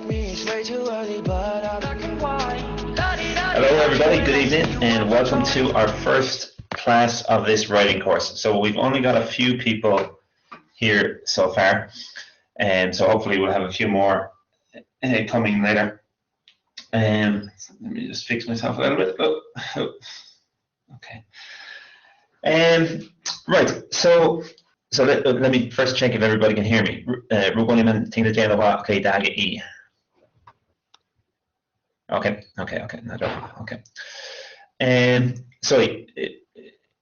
Hello everybody, good evening and welcome to our first class of this writing course. So we've only got a few people here so far, and so hopefully we'll have a few more coming later. Let me just fix myself a little bit. Okay. Right, so let me first check if everybody can hear me. 如果你们听得见的话，可以打个1。OK， 那就好。OK， 所以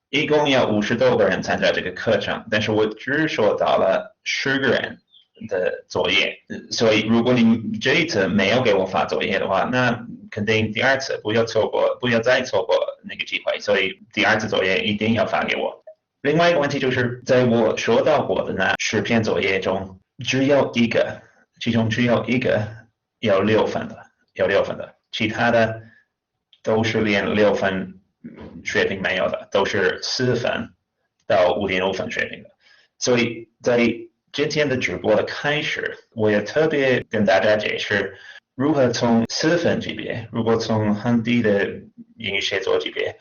一共要50多个人参加这个课程，但是我只收到了10个人的作业，所以如果你这一次没有给我发作业的话，那肯定第二次不要再错过那个机会，所以第二次作业一定要发给我。另外一个问题就是在我收到过的那10篇作业中，只有一个，其中只有一个有6分的，其他的都是连6分水平没有的，都是4分到5.5分水平的。所以在今天的直播的开始，我也特别跟大家解释如何从4分级别，如果从很低的英语写作级别，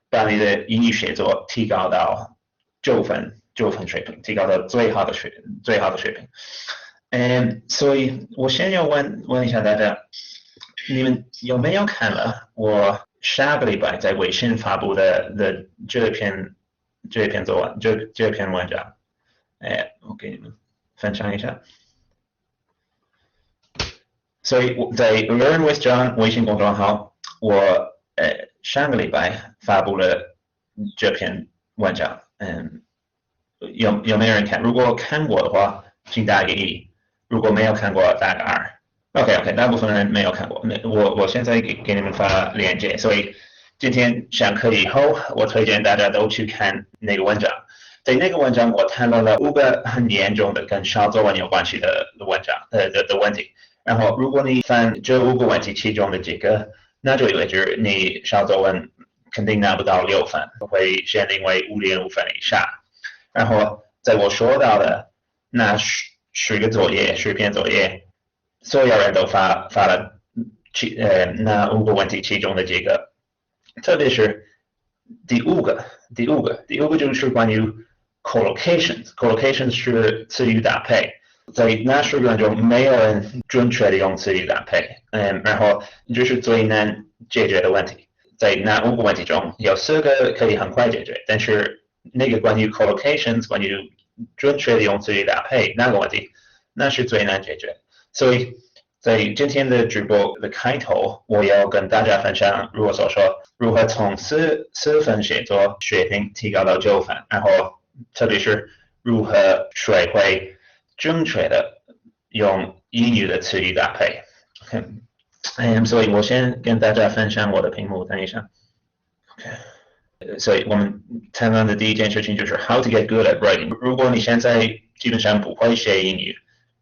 把你的英语写作提高到9分水平，提高到最好的水平。所以我先要问一下大家，你们有没有看了我下个礼拜在微信发布的这篇作文，这篇文章？我给你们分享一下。所以我在 Learn with John 微信公众号，我上个礼拜发布了这篇文章。有没有人看？如果看过的话，请打个1；如果没有看过，打个2。OK， 大部分人没有看过。我现在给你们发链接，所以今天上课以后，我推荐大家都去看那个文章。在那个文章，我谈到了5个很严重的跟小作文有关系的文章的问题。然后，如果你犯这5个问题其中的几个，那就意味着你小作文肯定拿不到6分，会限定为5.5分以下。然后，在我说到的那10篇作业，所有人都发了那5个问题其中的几个，特别是第五个就是关于 collocations 是词语搭配，在那10个人中没有人准确的用词语搭配，然后这是最难解决的问题。在那5个问题中，有4个可以很快解决，但是那个关于 collocations 关于准确的用词语搭配那个问题，那是最难解决。所以在今天的直播的开头，我要跟大家分享如何从4分写作水平提高到9分，然后特别是如何学会正确的用英语的词语搭配。所以我先跟大家分享我的屏幕，等一下。所以我们谈到的第一件事情就是 how to get good at writing。如果你现在基本上不会写英语，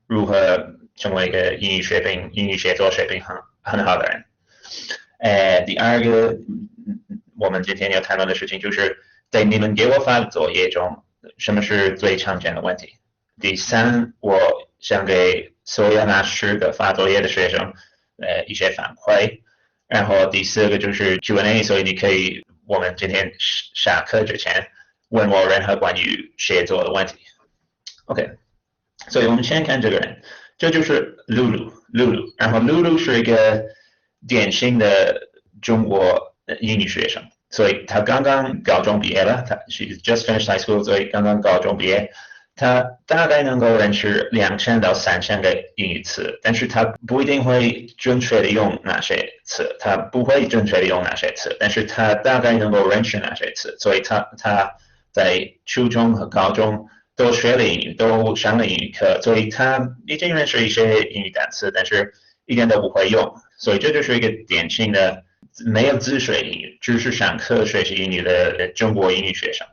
如何成为一个英语写作水平很好的人。第二个我们今天要谈论的事情就是在你们给我发的作业中，什么是最常见的问题。第三，我想给所有那10个发作业的学生一些反馈。然后第4个就是 Q&A， 所以你可以我们今天下课之前问我任何关于写作的问题。OK， 所以我们先看这个人，这就是露露。然后露露是一个典型的中国英语学生，所以他刚刚高中毕业了，she's just finished high school， 所以刚刚高中毕业。他大概能够认识2000到3000个英语词，但是他不一定会准确的用那些词，但是他大概能够认识那些词，所以他在初中和高中都学了英语，都上了英语课，所以他已经认识一些英语单词，但是一点都不会用，所以这就是一个典型的没有自学英语，只是上课学习英语的中国英语学生。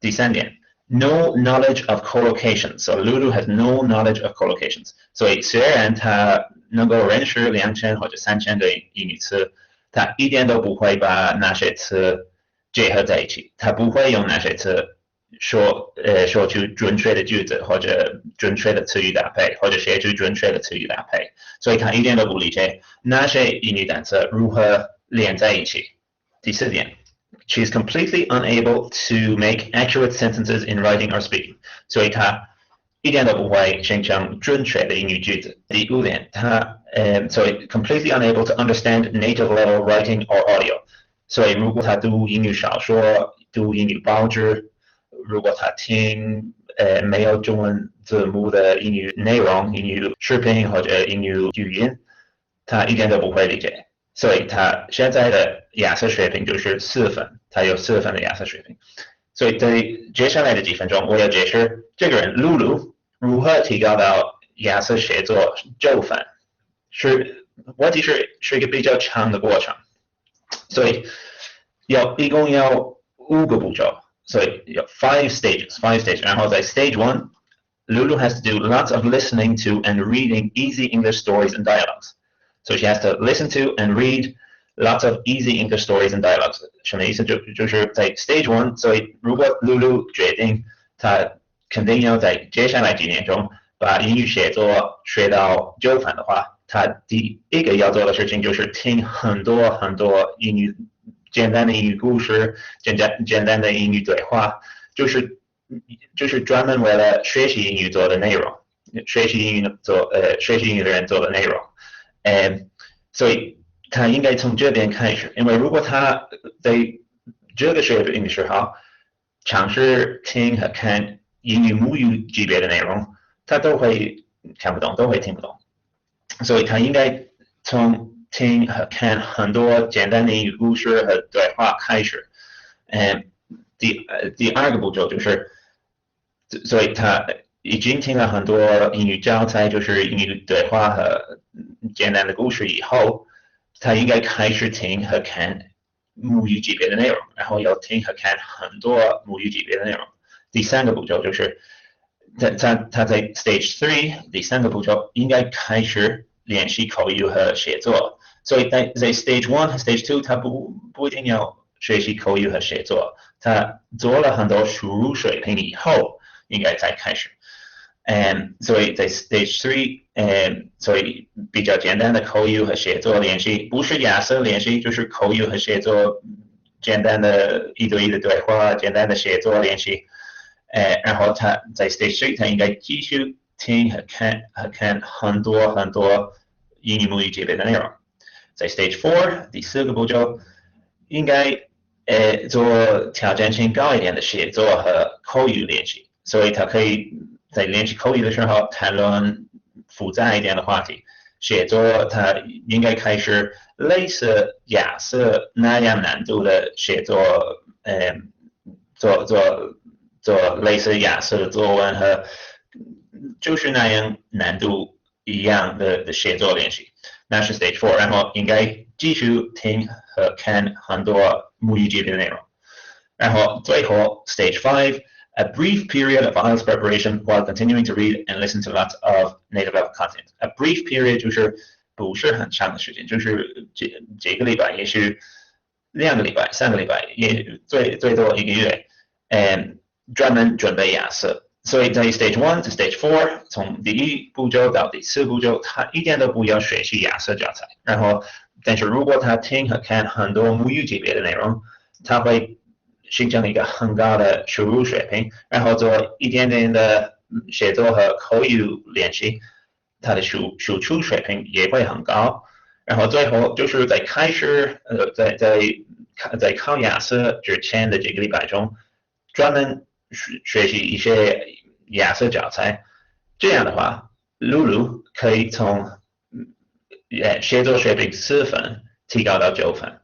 第3点。No knowledge of collocations. So Lulu has no knowledge of collocations. 所以虽然他能够认识2000或者3000个英语词，他一点都不会把那些词结合在一起，他不会用那些词说出准确的句子，或者准确的词语搭配，或者写出准确的词语搭配，所以他一点都不理解那些英语单词如何连在一起。第四点 ，She is completely unable to make accurate sentences in writing or speaking， 所以他一点都不会形成准确的英语句子。第五点，他所以 completely unable to understand native level writing or audio， 所以如果他读英语小说、读英语报纸，如果他听没有中文字幕的英语内容、英语视频或者英语语音，他一点都不会理解。所以他现在的雅思水平就是4分，他有4分的雅思水平。所以在接下来的几分钟，我要解释这个人露露如何提高到雅思写作9分。问题是一个比较长的过程，所以一共有5个步骤。So 有5 stages. 然后在 stage 1, Lulu has to do lots of listening to and reading easy English stories and dialogues. So she has to listen to and read lots of easy English stories and dialogues. 什么意思？就是在 stage 1, 所以如果 Lulu 决定她肯定要在接下来几年中把英语写作学到9分的话，她第一个要做的事情就是听很多很多简单的英语故事，简单的英语对话，就是专门为了学习英语做的内容，学习英语的人做的内容。所以他应该从这边开始，因为如果他在这个水平的时候尝试听和看英语母语级别的内容，他都会看不懂，都会听不懂。所以他应该从听和看很多简单的英语故事和对话开始。第二个步骤就是，所以他已经听了很多英语教材，就是英语对话和简单的故事以后，他应该开始听和看母语级别的内容，然后要听和看很多母语级别的内容。第三个步骤就是他在 stage 3 第三个步骤应该开始练习口语和写作。所以在 stage 1 和 stage 2 他不一定要学习口语和写作，他做了很多输入水平以后应该再开始。所以在 stage 3 所以比较简单的口语和写作练习，不是雅思练习，就是口语和写作简单的一对一的对话，简单的写作练习。然后他在 stage 3 他应该继续听和看很多很多英语母语级别的内容。在 stage 4 第4个步骤应该做挑战性高一点的写作和口语练习，所以他可以在练习口语的时候谈论复杂一点的话题。写作他应该开始类似雅思那样难度的写作，做类似雅思的作文和就是那样难度一样的写作练习。那是 stage 4， 然后应该继续听和看很多母语级别的内容。然后最后 stage 5 a brief period of IELTS preparation while continuing to read and listen to lots of native level content. A brief period 就是不是很长的时间，就是几个礼拜，也许2个礼拜、3个礼拜，也最多1个月，专门准备雅思。所以在 stage 1 to stage 4， 从第1步骤到第4步骤，他一点都不要学习雅思教材。然后，但是如果他听和看很多母语级别的内容，他会形成一个很高的输入水平，然后做一点点的写作和口语练习，他的输出水平也会很高。然后最后就是在开始在考雅思之前的这个礼拜中，专门学习一些雅思教材，这样的话，露露可以从写作水平4分提高到9分。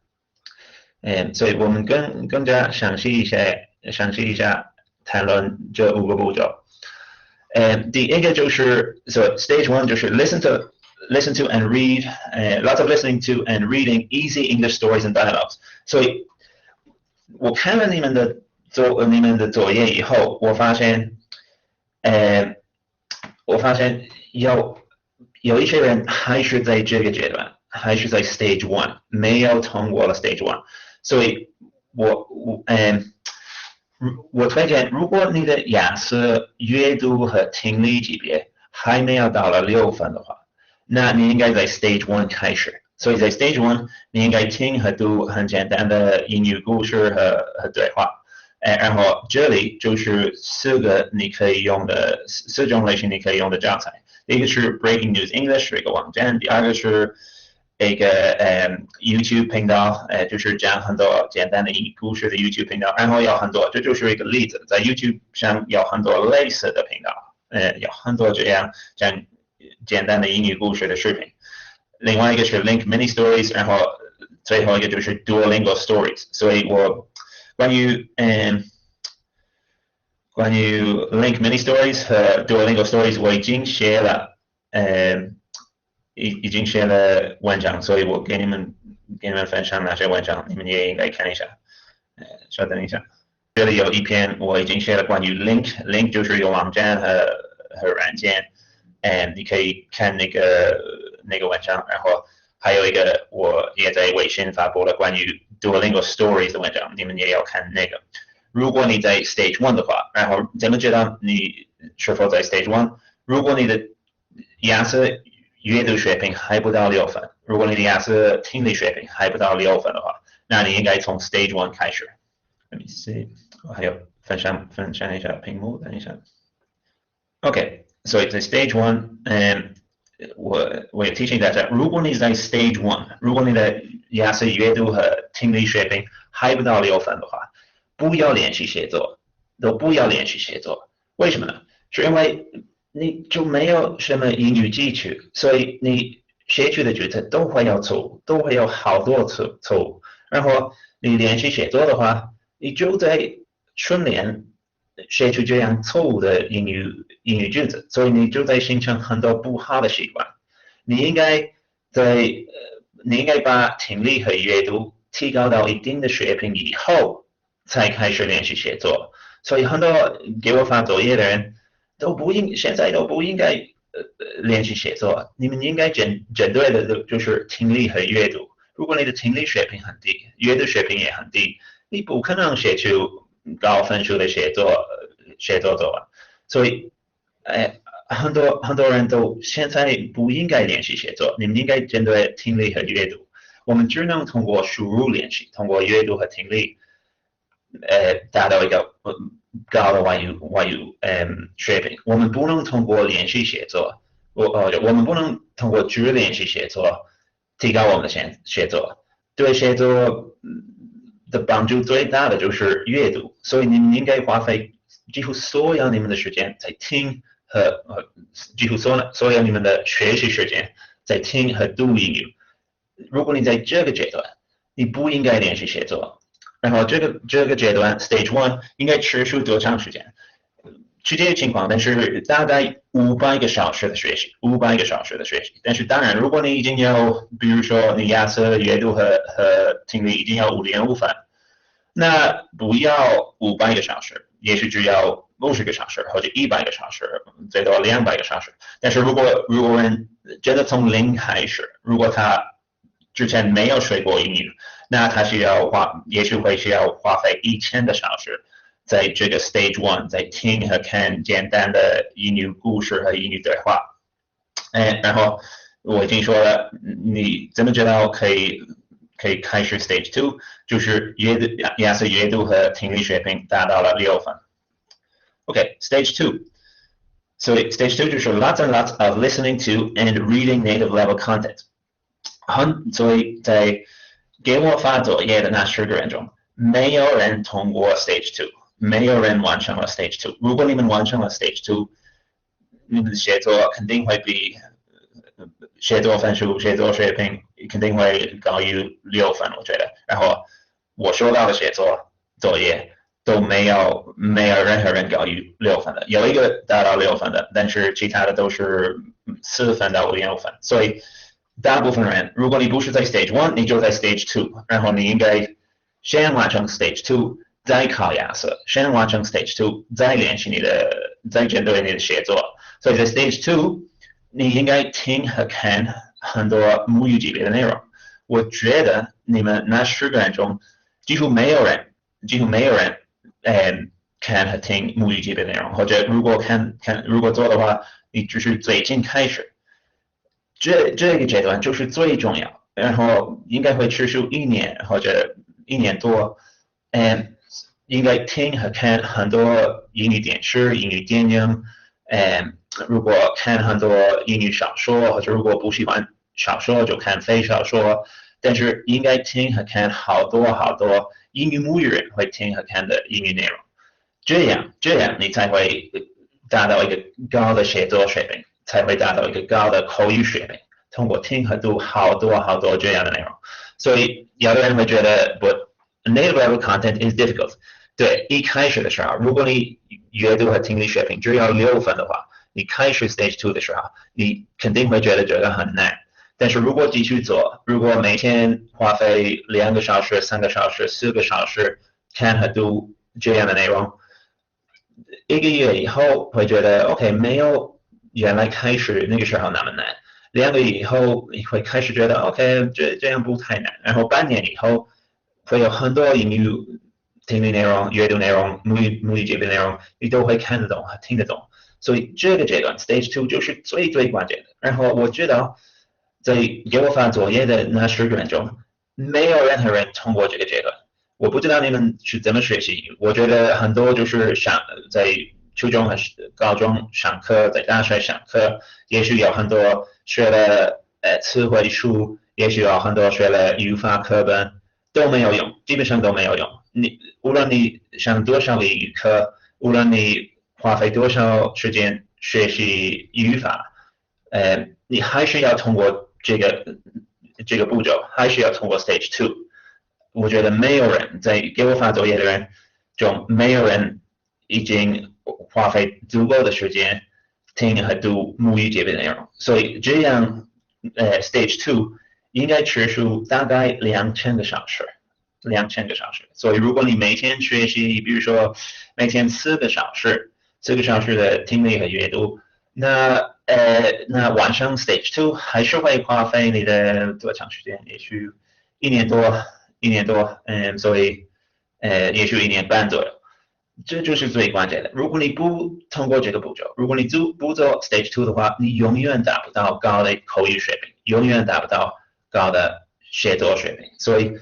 所以我们更加详细一下谈论这5个步骤。第一个就是so stage 1就是 listen to and read lots of listening to and reading easy English stories and dialogues。所以我看了你们的作业以后，我发现有一些人还是在这个阶段，还是在 stage 1， 没有通过了 stage 1。所以我推荐，如果你的雅思阅读和听力级别还没有到了6分的话，那你应该在 Stage 1开始。所以在 Stage 1，你应该听和读很简单的英语故事和对话。然后这里就是4种类型你可以用的教材。第一个是 Breaking News English 这个网站，第二个是一个YouTube 频道，就是讲很多简单的英语故事的 YouTube 频道，然后有很多，这就是一个例子，在 YouTube 上有很多类似的频道，有很多这样讲简单的英语故事的视频。另外一个是 Link Ministories， 然后最后一个就是 Duolingo Stories。所以我关于 Link Ministories 和 Duolingo Stories 我已经写了文章，所以我给你们分享那些文章，你们也应该看一下。稍等一下，这里有一篇我已经写了关于 Link 就是有网站和软件，你可以看那个文章，然后还有一个我也在微信发布了关于 Duolingo Stories 的文章，你们也要看那个。如果你在 Stage 1的话，然后怎么知道你是否在 Stage 1？如果你的雅思阅读水平还不到6分，如果你的雅思听力水平还不到6分的话，那你应该从 Stage 1开始。Let me see， 我还有分享一下屏幕，等一下。OK， 所以在 Stage 1，我也提醒大家，如果你在 Stage 1，如果你的雅思阅读和听力水平还不到6分的话，不要练习写作，都不要练习写作。为什么呢？是因为你就没有什么英语基础，所以你写出的句子都会有错误，都会有好多错误。然后你练习写作的话，你就在训练写出这样错误的英语句子，所以你就在形成很多不好的习惯。你应该把听力和阅读提高到一定的水平以后，才开始练习写作。所以很多给我发作业的人现在都不应该练习写作，你们应该针对的就是听力和阅读。如果你的听力水平很低，阅读水平也很低，你不可能写出高分数的写作作文。所以很多人都现在不应该练习写作，你们应该针对听力和阅读。我们只能通过输入练习，通过阅读和听力达到一个高的外语水平。我们不能通过练习写作，我们不能通过只练习写作提高我们的写作。对写作的帮助最大的就是阅读，所以你们应该花费几乎所有你们的时间在听和几乎所有你们的学习时间在听和读英语。如果你在这个阶段，你不应该练习写作。然后这个阶段 Stage 1应该持续多长时间？具体的情况，但是大概500个小时的学习，500个小时的学习。但是当然，如果你已经有，比如说你雅思阅读和听力已经有5.5分，那不要500个小时，也许只要50个小时或者100个小时，最多200个小时。但是如果人真的从零开始，如果他之前没有学过英语，那他也许会需要花费1000个小时在这个 Stage 1，在听和看简单的英语故事和英语对话。然后我已经说了，你怎么知道可以开始 Stage 2，就是雅思阅读和听力水平达到了6分。Stage 2。So Stage 2就是 lots and lots of listening to and reading native level content。所以在给我发作业的那10个人中，没有人通过 Stage 2，没有人完成了 Stage 2。如果你们完成了 Stage 2，你们的写作肯定会比写作分数、写作水平肯定会高于6分，我觉得。然后我收到的写作作业都没有任何人高于6分的，有一个达到6分的，但是其他的都是4分到5.5分。所以大部分人，如果你不是在 Stage 1，你就在 Stage 2，然后你应该先完成 Stage 2，再考雅思，先完成 Stage 2，再练习再针对你的写作。所以在 Stage 2，你应该听和看很多母语级别的内容。我觉得你们那10个人中，几乎没有人看和听母语级别内容，或者如果做的话，你只是最近开始，这个阶段就是最重要，然后应该会持续1年或者1年多，应该听和看很多英语电视、英语电影，如果看很多英语小说，或者如果不喜欢小说就看非小说，但是应该听和看好多英语母语人会听和看的英语内容，这样你才会达到一个高的写作水平，才会达到一个高的口语水平，通过听和读好多这样的内容。所以有的人会觉得 but native level content is difficult。 对，一开始的时候，如果你阅读和听力水平只有6分的话，你开始 Stage 2的时候，你肯定会觉得这个很难。但是如果继续做，如果每天花费2个小时、3个小时、4个小时看和读这样的内容，1个月以后会觉得 OK， 没有原来开始那个时候那么难。2个月以后你会开始觉得 OK， 这样不太难。然后半年以后会有很多英语听力内容、阅读内容、母语级别内容，你都会看得懂和听得懂。所以这个阶段 Stage 2就是最关键的。然后我知道在给我发作业的那10个人中，没有任何人通过这个阶段。我不知道你们是怎么学习，我觉得很多就是在初中和高中上课，在大学上课，也许有很多学了词汇书，也许有很多学了语法课本，都没有用，基本上都没有用。无论你上多少个英语课，无论你花费多少时间学习语法，你还是要通过这个步骤，还是要通过 Stage 2。我觉得没有人在给我发作业的人中，没有人已经花费足够的时间听和读母语级别内容，所以这样Stage 2应该持续大概2000个小时。所以如果你每天学习，比如说每天4个小时的听力和阅读，那晚上 Stage 2还是会花费你的多长时间？也许1年多，所以也许1年半左右。这就是最关键的。如果你不通过这个步骤，如果你不做 Stage 2的话，你永远达不到高的口语水平，永远达不到高的写作水平。所以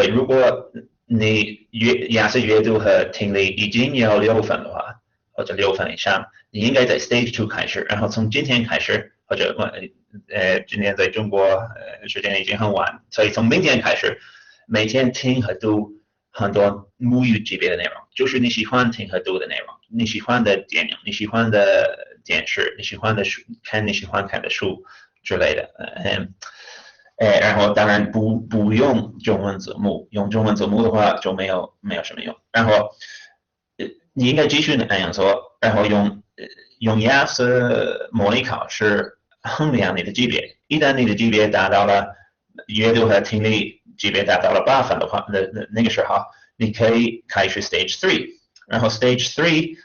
如果你雅思阅读和听力已经有6分的话，或者6分以上，你应该在 Stage 2开始，然后从今天开始，或者今天在中国时间已经很晚，所以从明天开始，每天听和读很多母语级别的内容，就是你喜欢听和读的内容，你喜欢的电影，你喜欢的电视，你喜欢的书，你喜欢看的书之类的。然后当然不用中文字幕，用中文字幕的话就没有什么用。然后你应该继续那样做，然后用雅思模拟考试衡量你的级别。一旦你的级别达到了阅读和听力级别达到了8分的话，那个时候你可以开始 Stage 3，然后 Stage 3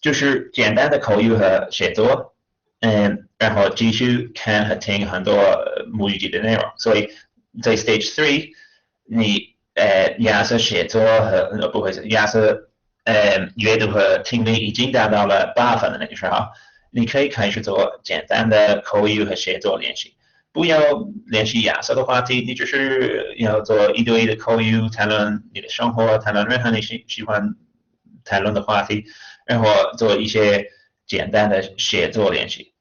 就是简单的口语和写作。然后继续看和听很多母语级的内容，所以在 Stage 3，你雅思写作和不会是雅思阅读和听力已经达到了8分的那个时候，你可以开始做简单的口语和写作练习。不要练习雅思的话题，你只是要做1对1的口语，谈论你的生活，谈论任何你喜欢谈论的话题，然后做一些简单的写作练习。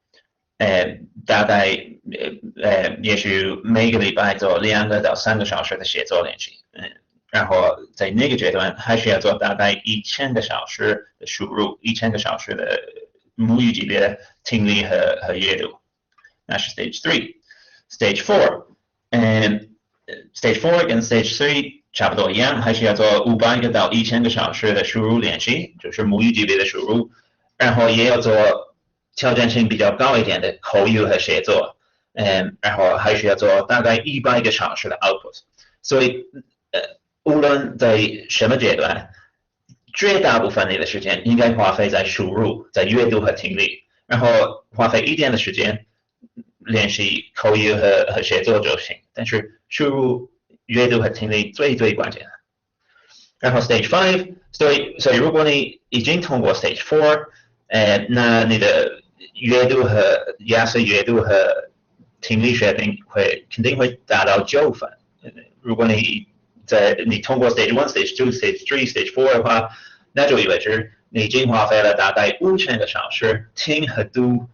大概也许每个礼拜做2个到3个小时的写作练习，然后在那个阶段还是要做大概1000个小时的输入，1000个小时的母语级别的听力和阅读，那是 Stage 3。Stage 4，Stage 4跟 Stage 3差不多一样，还是要做500个到1000个小时的输入练习，就是母语级别的输入，然后也要做挑战性比较高一点的口语和写作，然后还需要做大概100个小时的 output。所以无论在什么阶段，绝大部分你的时间应该花费在输入，在阅读和听力，然后花费一点的时间练习口语和写作就行。但是输入、阅读和听力最关键。然后 Stage 5，所以如果你已经通过 Stage 4，那你的阅读和雅思阅读和听力水平肯定会达到9分。如果你通过 Stage 1、Stage 2、Stage 3、Stage 4的话，那就意味着你已经花费了大概5000个小时听和读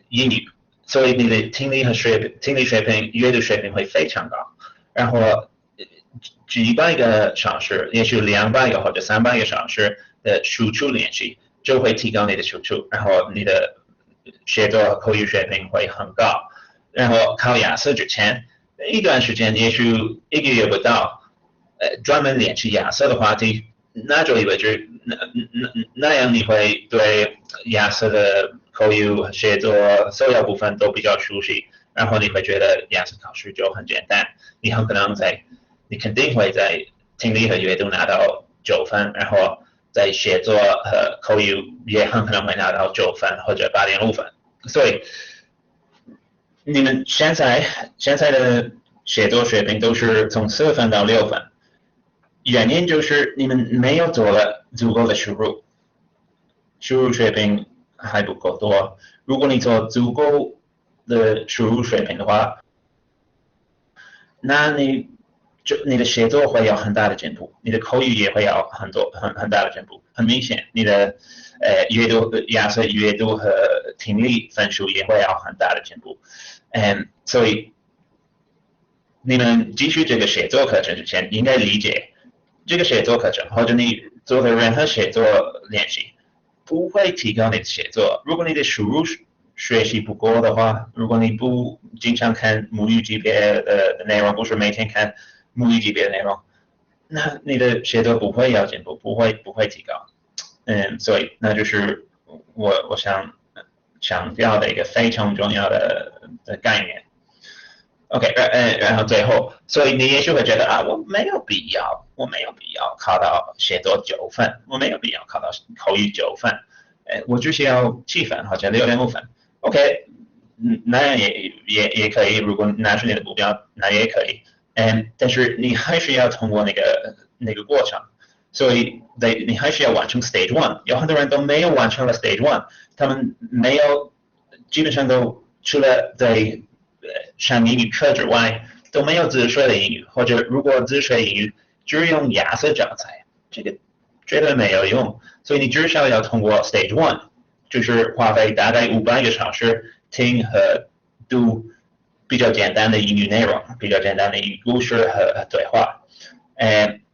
英语，所以你的听力水平、阅读水平会非常高。然后几百个小时，也许200个或者300个小时的输出练习，就会提高你的输出，然后你的写作和口语水平会很高。然后考雅思之前一段时间，也许1个月不到，专门练习雅思的话题，那就意味着那样你会对雅思的口语和写作所有部分都比较熟悉，然后你会觉得雅思考试就很简单。你肯定会在听力和阅读拿到9分，然后在写作和口语也很可能会拿到9分或者8.5分。所以你们现在的写作水平都是从4分到6分，原因就是你们没有做了足够的输入水平还不够多。如果你做足够的输入水平的话，那你的写作会有很大的进步，你的口语也会有很大的进步。很明显，你的雅思阅读和听力分数也会有很大的进步。所以你们继续这个写作课程之前，应该理解这个写作课程或者你做的任何写作练习不会提高你的写作。如果你的输入学习不够的话，如果你不经常看母语级别的内容，不是每天看母语级别的内容，那你的写作不会有进步，不会提高。所以那就是我想强调的一个非常重要的概念。OK， 然后最后，所以你也许会觉得我没有必要考到写作9分，我没有必要考到口语9分，我只需要7分或者6.5分。OK， 那样也可以，如果那是你的目标，那也可以。但是你还是要通过那个过程，所以你还是要完成 Stage 1。有很多人都没有完成了 Stage 1，他们基本上都除了在上英语课之外，都没有自学的英语，或者如果自学英语只用雅思教材，这个绝对没有用。所以你至少要通过 Stage 1，就是花费大概500个小时听和读比较简单的英语内容，比较简单的英语故事和对话。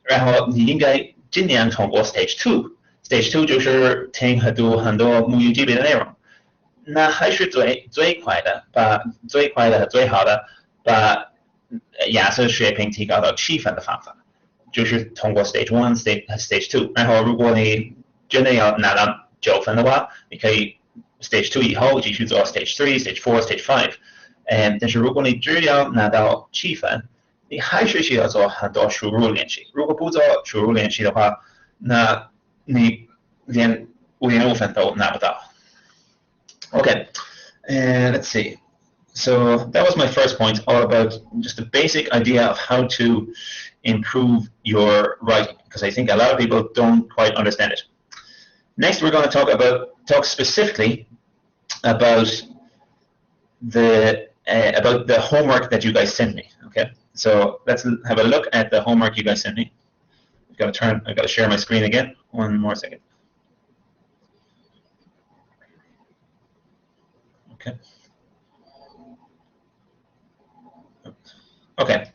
然后你应该尽量通过 Stage 2。Stage 2就是听和读很多母语级别的内容。那还是最快的和最好的把雅思水平提高到7分的方法，就是通过 Stage 1、Stage 2。然后如果你真的要拿到9分的话，你可以 Stage 2以后继续做 Stage 3、Stage 4、Stage 5。但是如果你只要拿到7分，你还是需要做很多输入练习。如果不做输入练习的话，那你连5.5分都拿不到。Okay, let's see. So that was my first point, all about just the basic idea of how to improve your writing, because I think a lot of people don't quite understand it. Next, we're going to talk specifically about the homework that you guys sent me. Okay, so let's have a look at the homework you guys sent me. I've got to share my screen again. One more second. OK，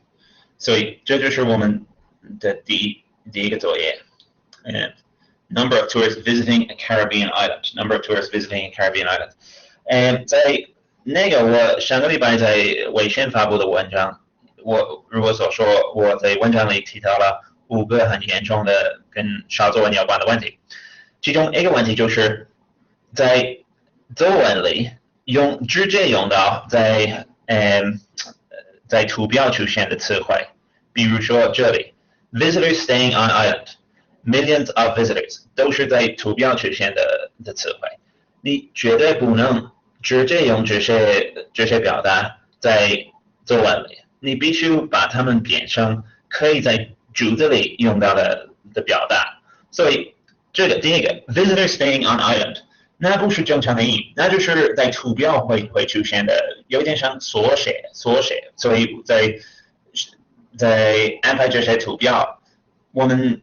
所以这就是我们的第一个作业。Number of tourists visiting a Caribbean island. Number of tourists visiting a Caribbean island. 在那个我上个礼拜在微信发布的文章，我如我所说，我在文章里提到了5个很严重的跟小作文有关的问题。其中一个问题就是在作文里直接用到在图表出现的词汇，比如说这里 visitors staying on island， millions of visitors 都是在图表出现的词汇。你绝对不能直接用这些表达在作文里，你必须把它们变成可以在句子里用到的的表达。所以这个第一个 visitor staying on island， 那不是正常的英语，那就是在图表会出现的，有点像缩写。所以在安排这些图表，我们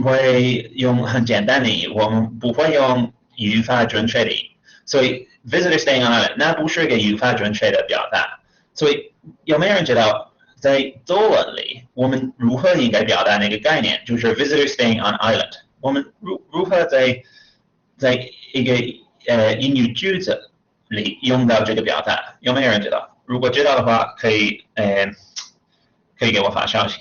会用很简单的英语，我们不会用语法准确的英语。所以 visitor staying on island 那不是一个语法准确的表达。所以有没有人知道在作文里我们如何应该表达那个概念，就是 visitor staying on island， 我们如何在一个英语句子里用到这个表达？有没有人知道？如果知道的话，可以给我发消息。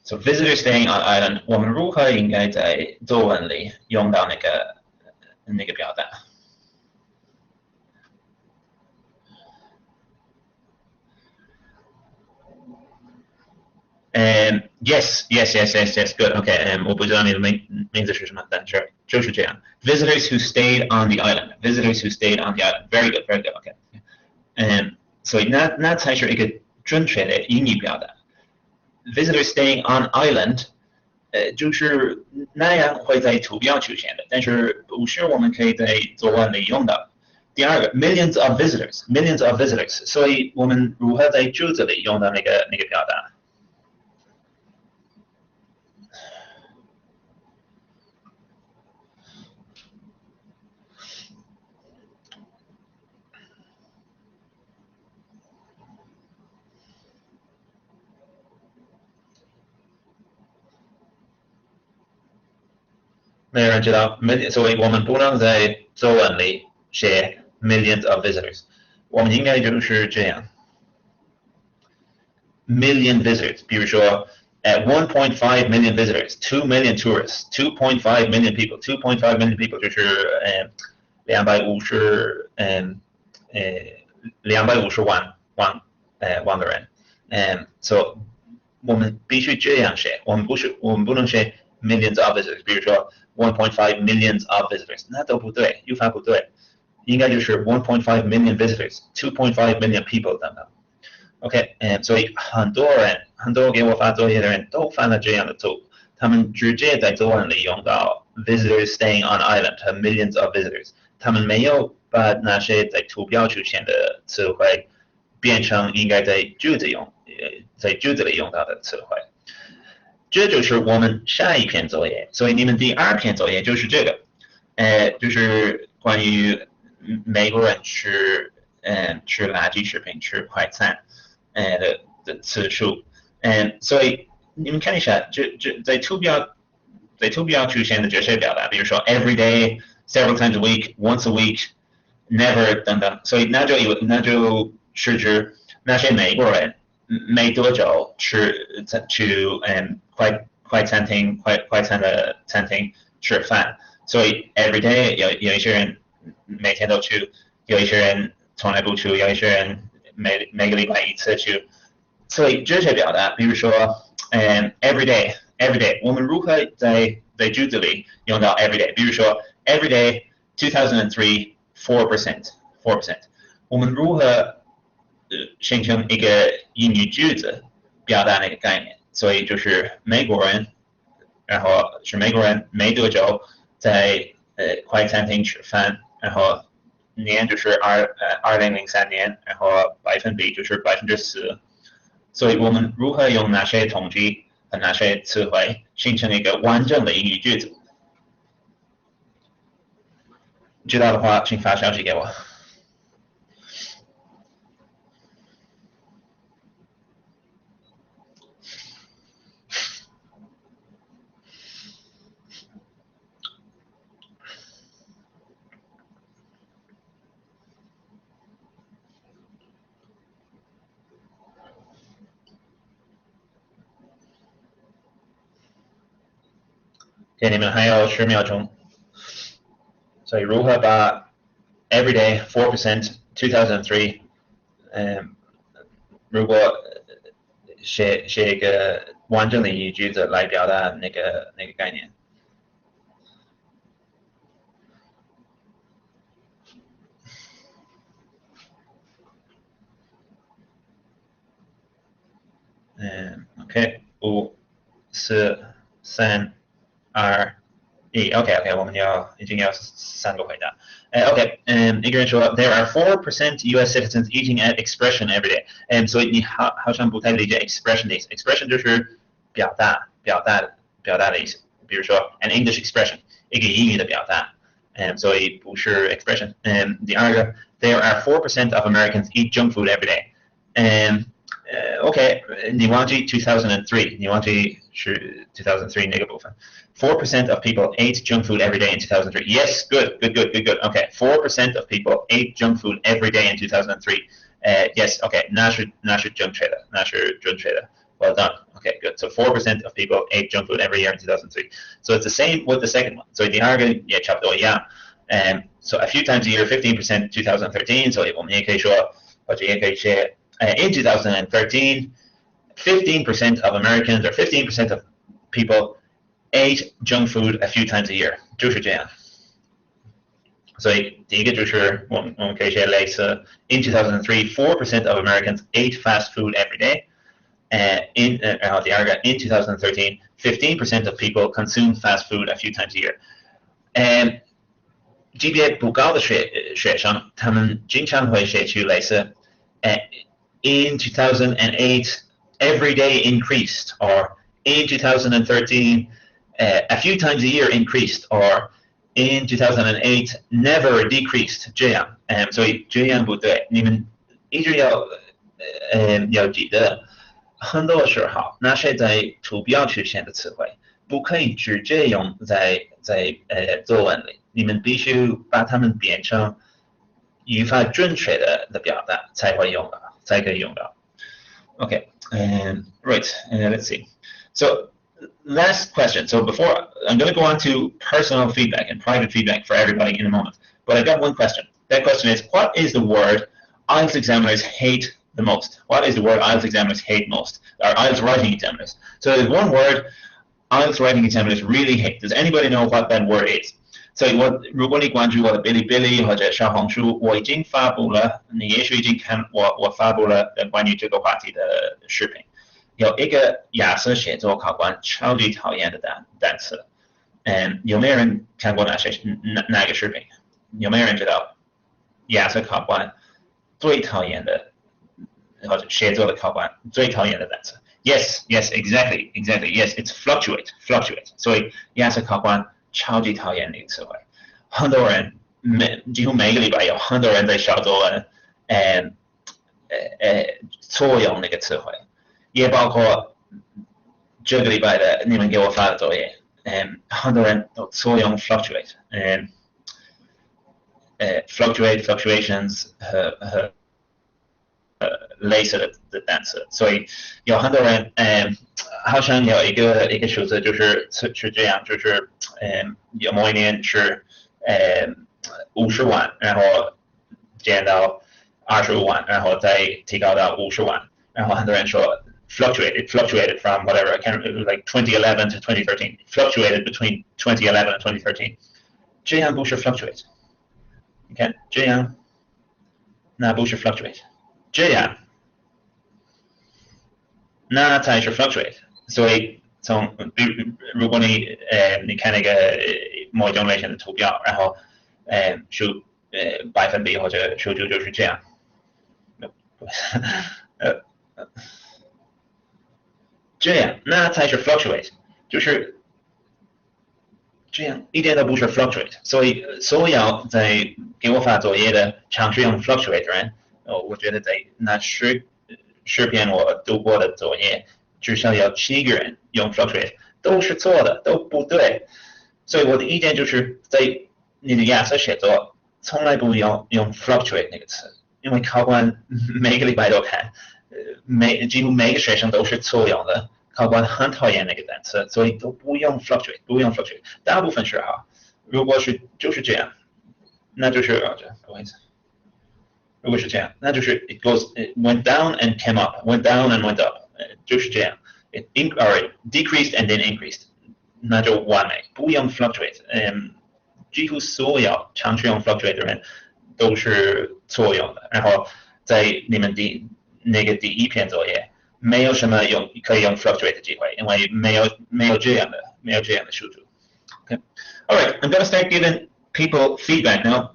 So visitor staying on island， 我们如何应该在作文里用到那个表达？Yes, good. Okay. 我不知道你的名字是什么，但是就是这样。Visitors who stayed on the island. Visitors who stayed on the island. Very good. Okay. 所以那才是一个准确的英语表达。Visitors staying on island， 就是那样会在图表出现的，但是不是我们可以在作文里用到。第二个 millions of visitors， 所以我们如何在句子里用到那个表达？没有人知道，所以我们不能在作文里写 millions of visitors， 我们应该就是这样 million visitors， 比如说 at 1.5 million visitors, 2 million tourists, 2.5 million people, 2.5 million people 就是250万个人，so 我们必须这样写，我们不能写 millions of visitors， 比如说1.5 millions of visitors， 那都不对，语法不对，应该就是1.5 million visitors， 2.5 million people 等等。OK， 所以很多给我发作业的人都犯了这样的错误，他们直接在作文里用到 visitors staying on island 和 millions of visitors， 他们没有把那些在图表出现的词汇变成应该在句子里用到的词汇。这就是我们下一篇作业，所以你们第二篇作业就是这个，就是关于美国人吃垃圾食品、吃快餐的次数，所以你们看一下，在图表出现的这些表达，比如说 every day, several times a week, once a week, never 等等，所以那就是指那些美国人没多久去快餐的餐厅吃饭，所以 every day 有一些人每天都去，有一些人从来不去，有一些人每个礼拜一次去，所以这些表达，比如说every day， 我们如何在句子里用到 every day？ 比如说 every day 2003 4%， 我们如何形成一个英语句子表达那个概念？所以就是美国人，然后是美国人没多久在快餐厅吃饭，然后年就是2003年，然后百分比就是4%，所以我们如何用那些统计和那些词汇形成一个完整的英语句子？知道的话，请发消息给我。给你们还有10秒钟，所以如何把 every day 4% 2003，如果写一个完整的英语句子来表达那个概念。OK， 5、4、3、2、1。OK， 我们已经要3个回答。OK， 一个人说 There are 4% U.S. citizens eating at expression every day。所以你好像不太理解 expression 的意思。expression 就是表达的意思。比如说 an English expression， 一个英语的表达。所以不是 expression。第二个 There are 4% of Americans eat junk food every day。OK， 你忘记2003，你忘记是2003那个部分。4% of people ate junk food every day in 2003. Yes, good. Okay, 4% of people ate junk food every day in 2003. Yes, okay, 那是正确的。Well done. Okay, good. So 4% of people ate junk food every year in 2003. So it's the same with the second one. So第二个也差不多一样。So a few times a year, 15% 2013. So 我们也可以说，或者也可以写in 2013, 15% of Americans or 15% of people ate junk food a few times a year. 就是这样。所以第一个就是我们可以写类似 in 2003, 4% of Americans ate fast food every day. 然后第二个 in 2013, 15% of people consume fast food a few times a year. 级别不高的学生，他们经常会写出类似in 2008, every day increased, or in 2013, a few times a year increased, or in 2008, never decreased. 这样，所以这样不对。你们一直要记得，很多时候那些在图表出现的词汇，不可以直接用在作文里。你们必须把它们变成语法准确的表达才可以用到。Okay, right. Let's see. So last question. So before I'm going to go on to personal feedback and private feedback for everybody in a moment. But I've got one question. That question is, what is the word IELTS examiners hate the most? What is the word IELTS examiners hate most? Or IELTS writing examiners. So there's one word IELTS writing examiners really hate. Does anybody know what that word is? 所以如果你关注我的哔哩哔哩或者小红书，我已经发布了，你也许已经看我发布了关于这个话题的视频。有一个雅思写作考官超级讨厌的单词。有没有人看过哪个视频？有没有人知道雅思考官最讨厌的或者写作的考官最讨厌的单词？ Yes, exactly. Yes, it's fluctuate. 所以雅思考官超级讨厌那个词汇，很多人几乎每个礼拜有很多人在小作文，错用那个词汇，也包括这个礼拜的你们给我发的作业，很多人都错用 fluctuations 和类似的单词，所以有很多人好像有一个数字就是这样，就是有某一年是50万，然后减到25万，然后再提高到50万，然后很多人说 fluctuated from whatever, I can't remember, like 2011 to 2013, fluctuated between 2011 and 2013. 这样不是 fluctuate. 你看这样，那不是 fluctuate. 这样，那才是 fluctuate. 所以如果你看那个某一种类型的图表，然后数百分比或者数据就是这样。这样，那才是 fluctuate， 就是这样，一点都不是 fluctuate。所以所有在给我发作业的尝试用 fluctuate 的人，我觉得在那10篇我读过的作业，至少有7个人用 fluctuate， 都是错的，都不对。所以我的意见就是，在你的雅思写作从来不用 fluctuate 那个词，因为考官每个礼拜都看，几乎每个学生都是错用的，考官很讨厌那个单词，所以都不用 fluctuate， 大部分时候，如果就是这样，那就是不好意思。如果是这样，那就是 it went down and came up, went down and went up， 就是这样。It decreased and then increased， 那就完美，不用 fluctuate。几乎所有尝试用 fluctuate 的人都是错用的。然后在你们第一篇作业，没有什么可以用 fluctuate 的机会，因为没有这样的数组。Okay. All right, I'm going to start giving people feedback now,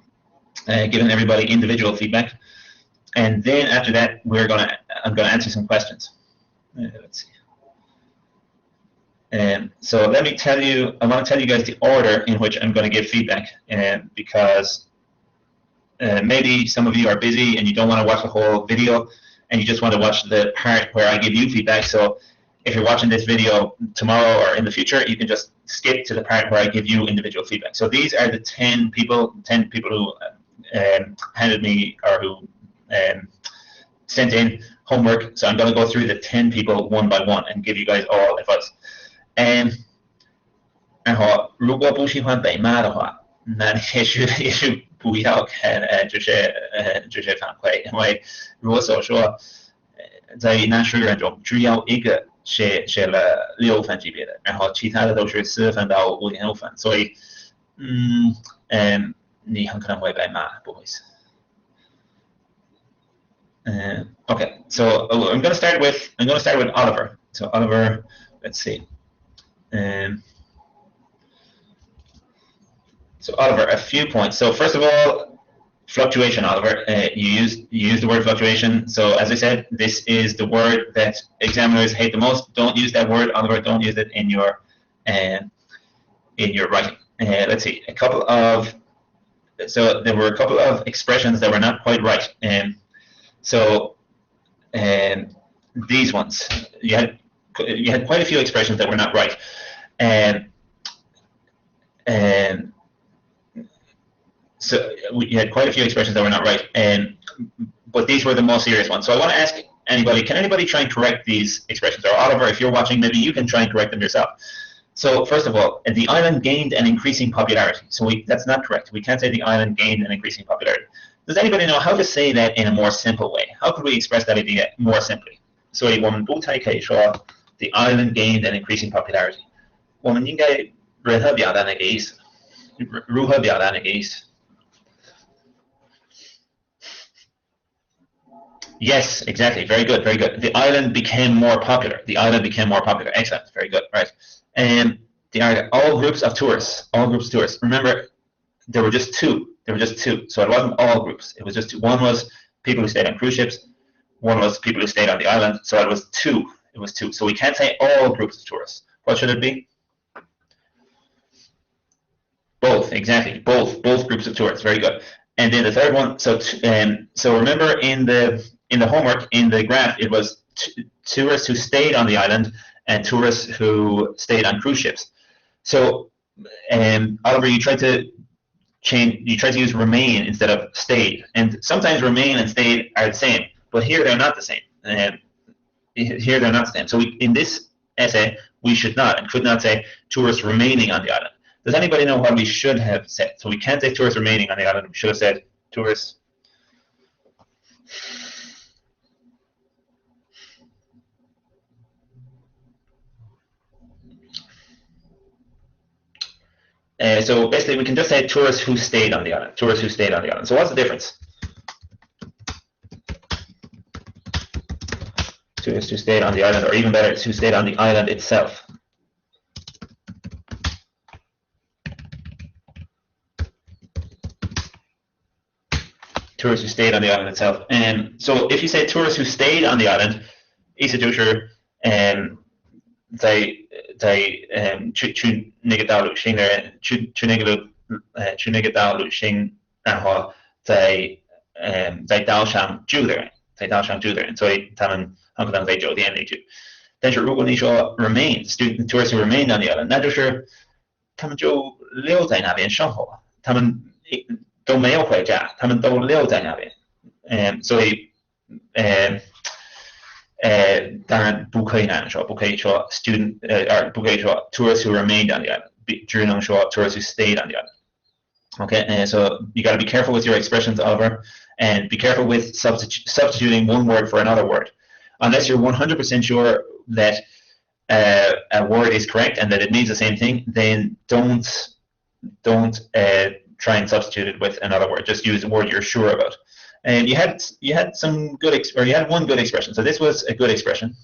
giving everybody individual feedback, and then after that I'm going to answer some questions. Let's see. So let me tell you, I want to tell you guys the order in which I'm going to give feedback, because maybe some of you are busy and you don't want to watch the whole video, and you just want to watch the part where I give you feedback. So if you're watching this video tomorrow or in the future, you can just skip to the part where I give you individual feedback. So these are the 10 people who handed me or who sent in homework. So I'm going to go through the 10 people one by one and give you guys all advice. 然后如果不喜欢被骂的话，那也许不要看这些反馈，因为如果说在那10个人中只有一个写了6分级别的，然后其他的都是4分到5.5分，所以你很可能会被骂，不好意思。Okay, so I'm going to start with Oliver. So Oliver, let's see. So Oliver, a few points. So first of all, fluctuation, Oliver. You use the word fluctuation. So as I said, this is the word that examiners hate the most. Don't use that word, Oliver. Don't use it in your writing. Let's see. So there were a couple of expressions that were not quite right. So these ones, you had quite a few expressions that were not right. So you had quite a few expressions that were not right, but these were the most serious ones. So I want to ask anybody, can anybody try and correct these expressions? Or Oliver, if you're watching, maybe you can try and correct them yourself. So first of all, the island gained an increasing popularity. So that's not correct. We can't say the island gained an increasing popularity. Does anybody know how to say that in a more simple way? How could we express that idea more simply? 所以我们不太可以说 the island gained an increasing popularity. 我们应该如何表达那个意思？如何表达那个意思？ Yes, exactly. Very good, very good. The island became more popular. The island became more popular. Excellent. Very good. Right. And all groups of tourists. All groups of tourists. Remember, there were just two. There were just two. So it wasn't all groups. It was just two. One was people who stayed on cruise ships. One was people who stayed on the island. So it was two. It was two. So we can't say all groups of tourists. What should it be? Both. Exactly. Both groups of tourists. Very good. And then the third one. So remember in the homework, in the graph, it was tourists who stayed on the island and tourists who stayed on cruise ships. So, Oliver, you tried to use remain instead of stayed. And sometimes remain and stayed are the same, but here they're not the same. Here they're not the same. So in this essay, we should not and could not say tourists remaining on the island. Does anybody know what we should have said? So we can't say tourists remaining on the island. We should have said tourists. So basically, we can just say tourists who stayed on the island. Tourists who stayed on the island. So what's the difference? Tourists who stayed on the island, or even better, it's who stayed on the island itself. Tourists who stayed on the island itself. So if you say tourists who stayed on the island, 意思就是去那个岛旅行的人，去那个岛旅行，然后在岛上住的人，所以他们很可能在酒店里住。但是如果你说 tourists who remained on the island， 那就是他们就留在那边生活，他们都没有回家，他们都留在那边。所以当然不可以那样说，不可以说 不可以说 tourists who remained on the island， 只能说 tourists who stayed on the island. Okay, so you got to be careful with your expressions, Oliver, and be careful with substituting one word for another word. Unless you're 100% sure that a word is correct and that it means the same thing, then don't try and substitute it with another word. Just use the word you're sure about. And you had one good expression. So this was a good expression.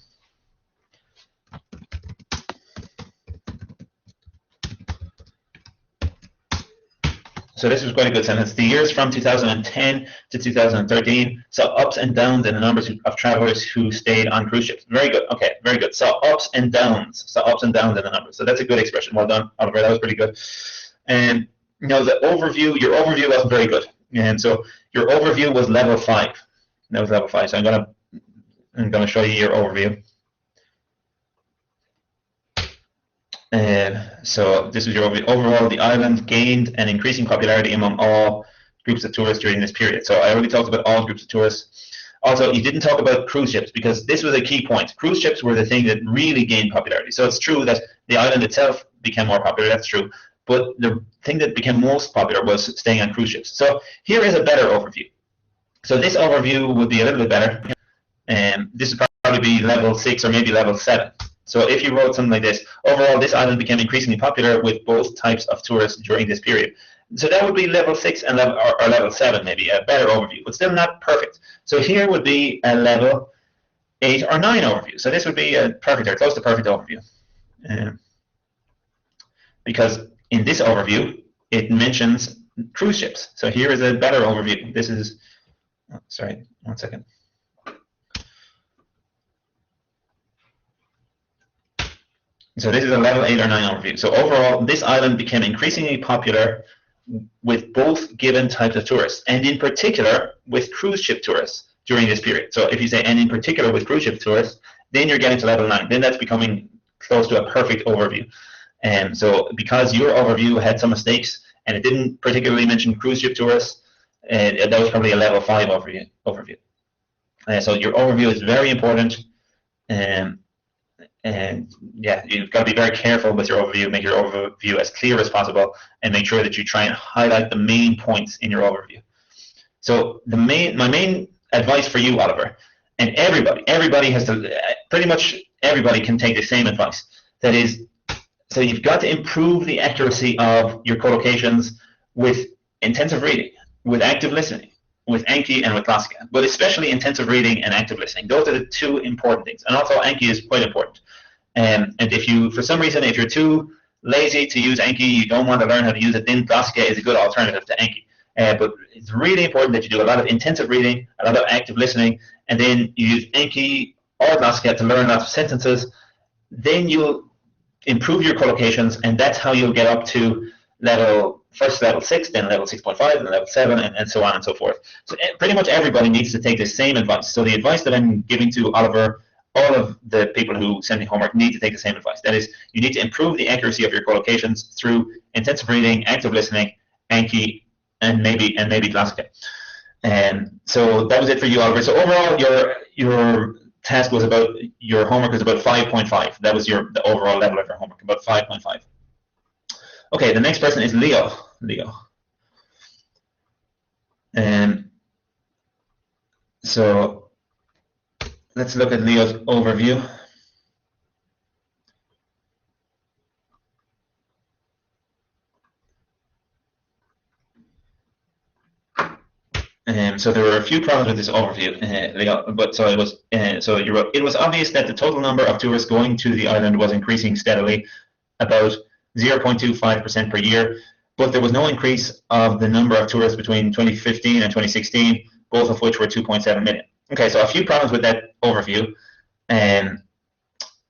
So this was quite a good sentence. The years from 2010 to 2013 saw ups and downs in the numbers of travelers who stayed on cruise ships. Very good. Okay, very good. Saw ups and downs. Saw ups and downs in the numbers. So that's a good expression. Well done, Oliver. That was pretty good. And the overview, your overview wasn't very good. And so your overview was level 5. That was level 5. So I'm gonna show you your overview. So this is your overview. Overall, the island gained an increasing popularity among all groups of tourists during this period. So I already talked about all groups of tourists. Also, you didn't talk about cruise ships because this was a key point. Cruise ships were the thing that really gained popularity. So it's true that the island itself became more popular, that's true. But the thing that became most popular was staying on cruise ships. So here is a better overview. So this overview would be a little bit better. This would probably be level 6 or maybe level 7. So if you wrote something like this, overall this island became increasingly popular with both types of tourists during this period. So that would be level 6 and level 7 maybe, a better overview, but still not perfect. So here would be a level 8 or 9 overview. So this would be a perfect or close to perfect overview. Because in this overview, it mentions cruise ships. So here is a better overview. This is, oh, sorry, one second. So this is a level 8 or 9 overview. So overall, this island became increasingly popular with both given types of tourists, and in particular with cruise ship tourists during this period. So if you say, and in particular with cruise ship tourists, then you're getting to level 9. Then that's becoming close to a perfect overview. And so because your overview had some mistakes and it didn't particularly mention cruise ship tourists, that was probably a level 5 overview. So your overview is very important. And yeah, you've got to be very careful with your overview, make your overview as clear as possible, and make sure that you try and highlight the main points in your overview. So my main advice for you, Oliver, and everybody has to, pretty much everybody can take the same advice. That is, so you've got to improve the accuracy of your collocations with intensive reading, with active listening, with Anki and with Classica, but especially intensive reading and active listening. Those are the two important things. And also Anki is quite important. And if you, for some reason, if you're too lazy to use Anki, you don't want to learn how to use it, then Classica is a good alternative to Anki. But it's really important that you do a lot of intensive reading, a lot of active listening, and then you use Anki or Classica to learn lots of sentences. Then you'll improve your collocations, and that's how you'll get up to first level 6, then level 6.5, then level 7, and so on and so forth. So pretty much everybody needs to take the same advice. So the advice that I'm giving to Oliver, all of the people who send me homework need to take the same advice. That is, you need to improve the accuracy of your collocations through intensive reading, active listening, Anki, and maybe Classica. And so that was it for you, Oliver. So overall, your task was about, your homework was about 5.5. That was the overall level of your homework, about 5.5. Okay, the next person is Leo. So let's look at Leo's overview. So there were a few problems with this overview, Leo. But so it was. So you wrote, it was obvious that the total number of tourists going to the island was increasing steadily, about 0.25% per year, but there was no increase of the number of tourists between 2015 and 2016, both of which were 2.7 million. Okay, so a few problems with that overview,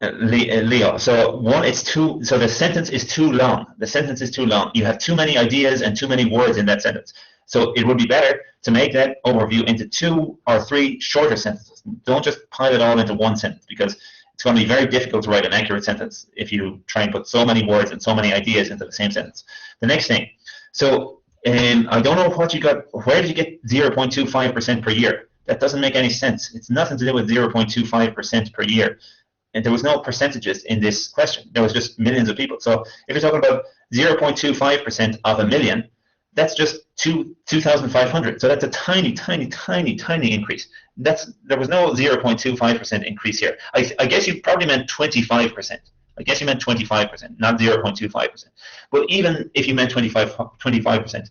Leo. So one, so the sentence is too long. The sentence is too long. You have too many ideas and too many words in that sentence. So it would be better to make that overview into 2 or 3 shorter sentences. Don't just pile it all into one sentence, because it's going to be very difficult to write an accurate sentence if you try and put so many words and so many ideas into the same sentence. The next thing, so I don't know what you got, where did you get 0.25% per year? That doesn't make any sense. It's nothing to do with 0.25% per year. And there was no percentages in this question. There was just millions of people. So if you're talking about 0.25% of a million, that's just 2,500. So that's a tiny, tiny, tiny, tiny increase. There was no 0.25% increase here. I guess you probably meant 25%. I guess you meant 25%, not 0.25%. But even if you meant 25%,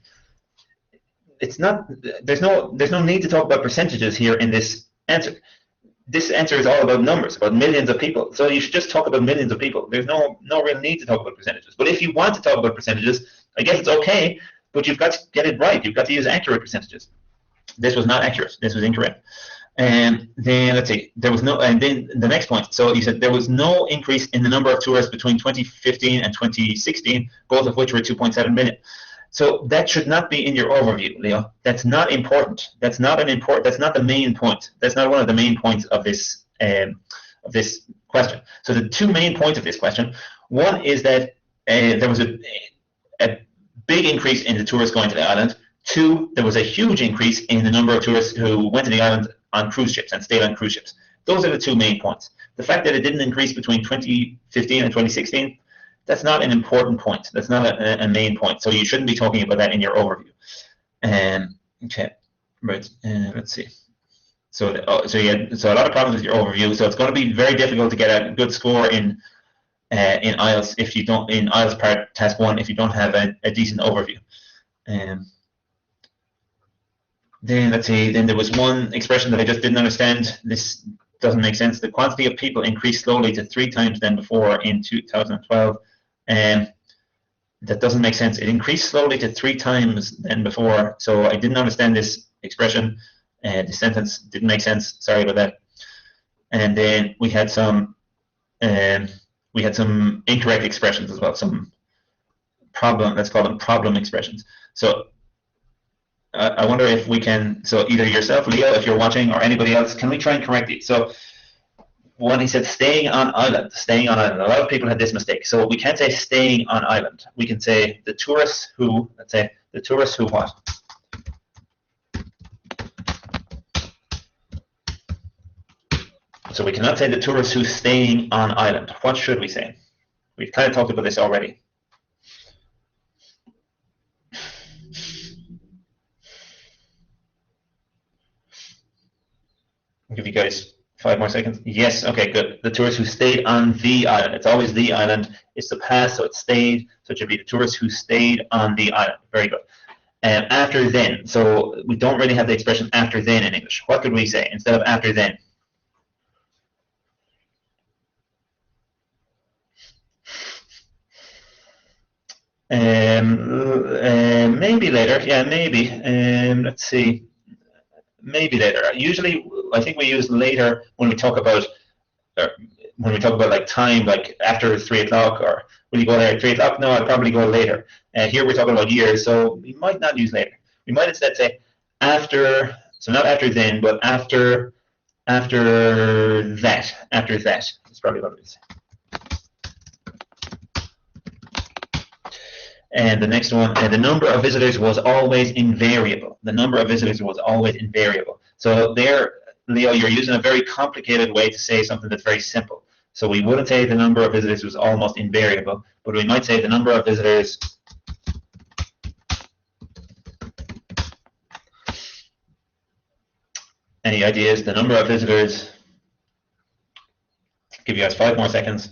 it's not. There's no need to talk about percentages here in this answer. This answer is all about numbers, about millions of people. So you should just talk about millions of people. There's no real need to talk about percentages. But if you want to talk about percentages, I guess it's okay. but you've got to get it right. You've got to use accurate percentages. This was not accurate. This was incorrect. And then let's see, there was no, and then the next point. So you said there was no increase in the number of tourists between 2015 and 2016, both of which were 2.7 million. So that should not be in your overview, Leo. That's not important. That's not the main point. That's not one of the main points of this question. So the two main points of this question, one is that there was a big increase in the tourists going to the island. Two, there was a huge increase in the number of tourists who went to the island on cruise ships and stayed on cruise ships. Those are the two main points. The fact that it didn't increase between 2015 and 2016, that's not an important point. That's not a main point. So you shouldn't be talking about that in your overview. Okay, right. Let's see. So a lot of problems with your overview. So it's going to be very difficult to get a good score in IELTS if you don't, in IELTS part task 1, if you don't have a decent overview. Then let's see. Then there was one expression that I just didn't understand. This doesn't make sense. The quantity of people increased slowly to 3 times than before in 2012. That doesn't make sense. It increased slowly to 3 times than before. So I didn't understand this expression. The sentence didn't make sense. Sorry about that. And then we had some incorrect expressions as well. Some problem. Let's call them problem expressions. So I wonder if we can. So either yourself, Leo, if you're watching, or anybody else, can we try and correct it? So when he said staying on island, a lot of people had this mistake. So we can't say staying on island. We can say the tourists who. Let's say the tourists who what? So we cannot say the tourists who's staying on island. What should we say? We've kind of talked about this already. I'll give you guys 5 more seconds. Yes, okay, good. The tourists who stayed on the island. It's always the island. It's the past, so it stayed. So it should be the tourists who stayed on the island. Very good. After then. So we don't really have the expression after then in English. What could we say instead of after then? Maybe later. Yeah, maybe. Let's see. Maybe later. Usually, I think we use later when we talk about like time, like after 3 o'clock, or will you go there at 3 o'clock? No, I'll probably go later. Here we're talking about years, so we might not use later. We might instead say after. So not after then, but after that. After that. That's probably what it is. And the next one, the number of visitors was always invariable. The number of visitors was always invariable. So there, Leo, you're using a very complicated way to say something that's very simple. So we wouldn't say the number of visitors was almost invariable, but we might say the number of visitors Any ideas? The number of visitors. Give you guys 5 more seconds.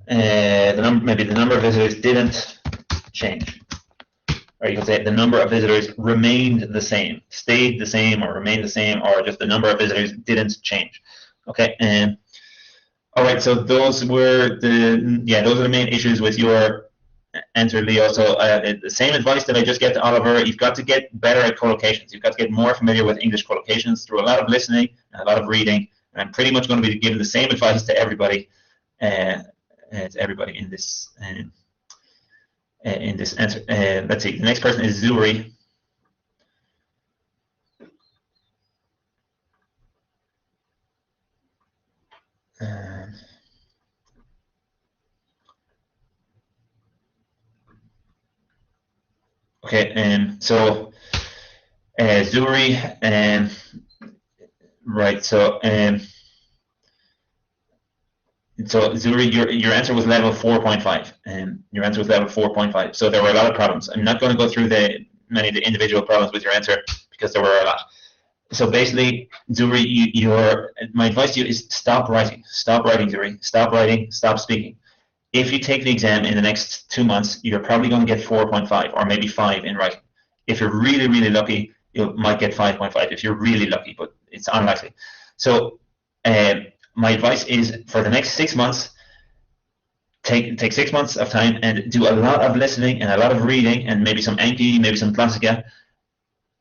Maybe the number of visitors didn't change. Or you can say the number of visitors remained the same, stayed the same, or remained the same, or just the number of visitors didn't change. Okay, and all right. So those were the main issues with your answer, Leo. So the same advice that I just gave to Oliver. You've got to get better at collocations. You've got to get more familiar with English collocations through a lot of listening and a lot of reading. And I'm pretty much going to be giving the same advice to everybody. In this answer. Let's see. The next person is Zuri. Okay. So Zuri. Right. So. So Zuri, your answer was level 4.5, and your answer was level 4.5. So there were a lot of problems. I'm not going to go through many of the individual problems with your answer because there were a lot. So basically, Zuri, my advice to you is stop writing. Stop writing, Zuri. Stop writing. Stop speaking. If you take the exam in the next 2 months, you're probably going to get 4.5 or maybe 5 in writing. If you're really, really lucky, you might get 5.5 if you're really lucky, but it's unlikely. So. My advice is for the next 6 months, take 6 months of time and do a lot of listening and a lot of reading and maybe some Anki, maybe some Klassiker,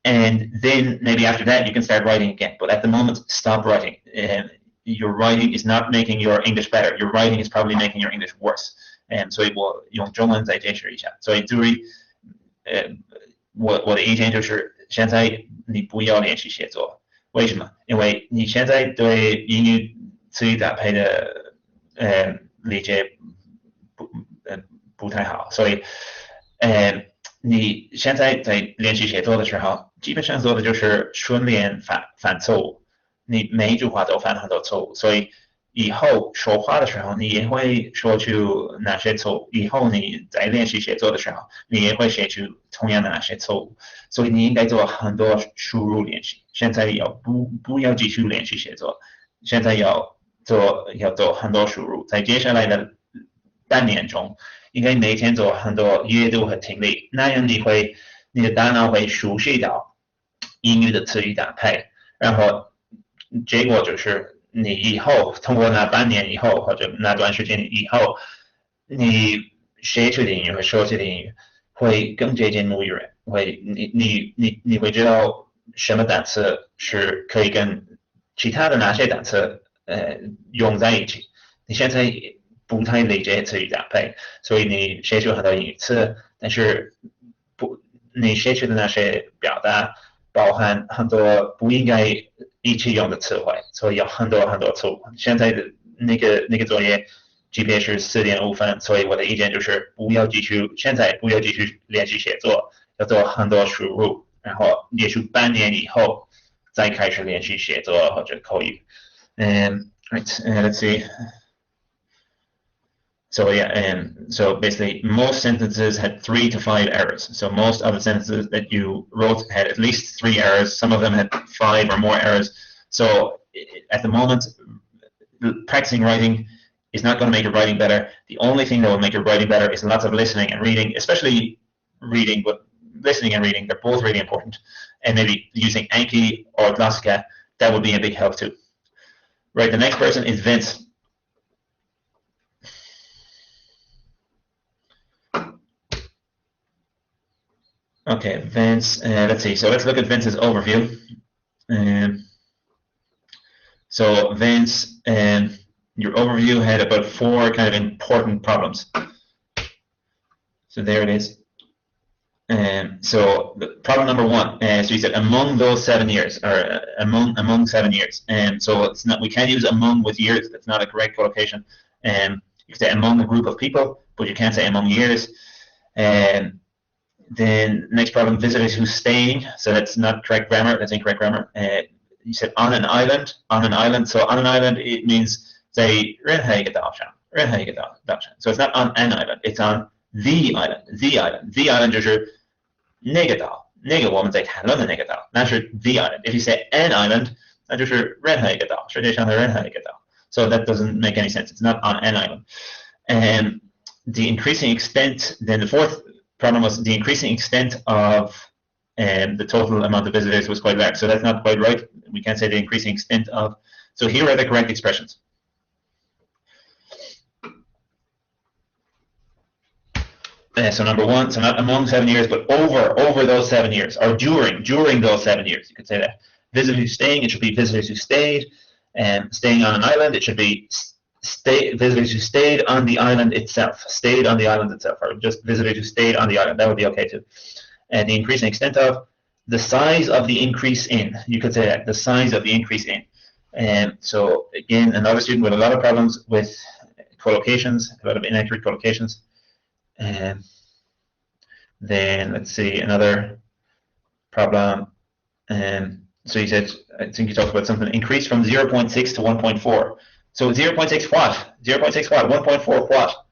and then maybe after that you can start writing again. But at the moment, stop writing. Your writing is not making your English better. Your writing is probably making your English worse. 所以我用中文再解释一下。所以注意，我的意见就是现在你不要练习写作。为什么？因为你现在对英语词语搭配的理解不太好，所以你现在在练习写作的时候，基本上做的就是训练犯错误。你每一句话都犯很多错误，所以以后说话的时候，你也会说出哪些错误。以后你在练习写作的时候，你也会写出同样的那些错误。所以你应该做很多输入练习。现在不要继续练习写作，现在要做很多输入。在接下来的半年中，应该每天做很多阅读和听力，那样你的大脑会熟悉到英语的词语搭配，然后结果就是你以后通过那半年以后或者那段时间以后，你写出的英语和说出的英语会更接近母语人，你会知道什么单词是可以跟其他的哪些单词用在一起。你现在不太理解词语搭配，所以你写出很多英语词，但是你写出的那些表达包含很多不应该一起用的词汇，所以有很多错误。现在的那个作业 GPA 是4.5分，所以我的意见就是现在不要继续练习写作，要做很多输入，然后也许半年以后再开始练习写作或者口语。Let's see. So yeah, so basically most sentences had 3 to 5 errors. So most of the sentences that you wrote had at least 3 errors. Some of them had 5 or more errors. So at the moment, practicing writing is not going to make your writing better. The only thing that will make your writing better is lots of listening and reading, especially reading, but listening and reading, they're both really important. And maybe using Anki or Klassiker, that would be a big help too. Right, the next person is Vince. Okay, Vince, let's see. So let's look at Vince's overview. So Vince, your overview had about 4 kind of important problems. So there it is. So the problem number 1, so he said among those 7 years, or among 7 years. So it's not, we can't use among with years. That's not a correct collocation. You can say among a group of people, but you can't say among years. Then next problem, visitors who's staying. So that's not correct grammar. That's incorrect grammar. You said on an island. On an island. So on an island, it means say 任何一个岛上. 任何一个岛上. So it's not on an island. It's on the island. The island. The island 就是那个岛，那个我们在谈论的那个岛，那是 the island. If you say an island, 那就是任何一个岛，世界上的任何一个岛. So that doesn't make any sense. It's not on an island. And the increasing extent. Then the 4th problem was the increasing extent of the total amount of visitors was quite large. So that's not quite right. We can't say the increasing extent of. So here are the correct expressions. So number 1, so not among 7 years, but over those 7 years, or during those 7 years. You could say that. Visitors who staying, it should be visitors who stayed. Staying on an island, it should be visitors who stayed on the island itself. Stayed on the island itself, or just visitors who stayed on the island. That would be okay too. And the increasing extent of, the size of the increase in. You could say that, the size of the increase in. So again, another student with a lot of problems with collocations, a lot of inaccurate collocations. Then let's see another problem. So he said, I think he talked about something increase from 0.6 to 1.4. So 0.6 what? 0.6 what? 1.4 what?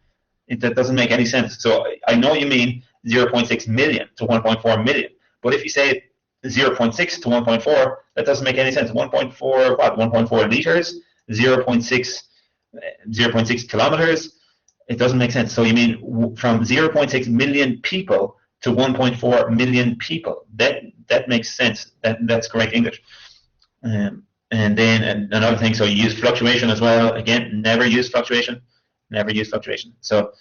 That doesn't make any sense. So I know you mean 0.6 million to 1.4 million, but if you say 0.6 to 1.4, that doesn't make any sense. 1.4 what? 1.4 liters? 0.6 kilometers? It doesn't make sense. So you mean from 0.6 million people to 1.4 million people. That makes sense. That's correct English. And then another thing, so you use fluctuation as well. Again, never use fluctuation. Never use fluctuation. So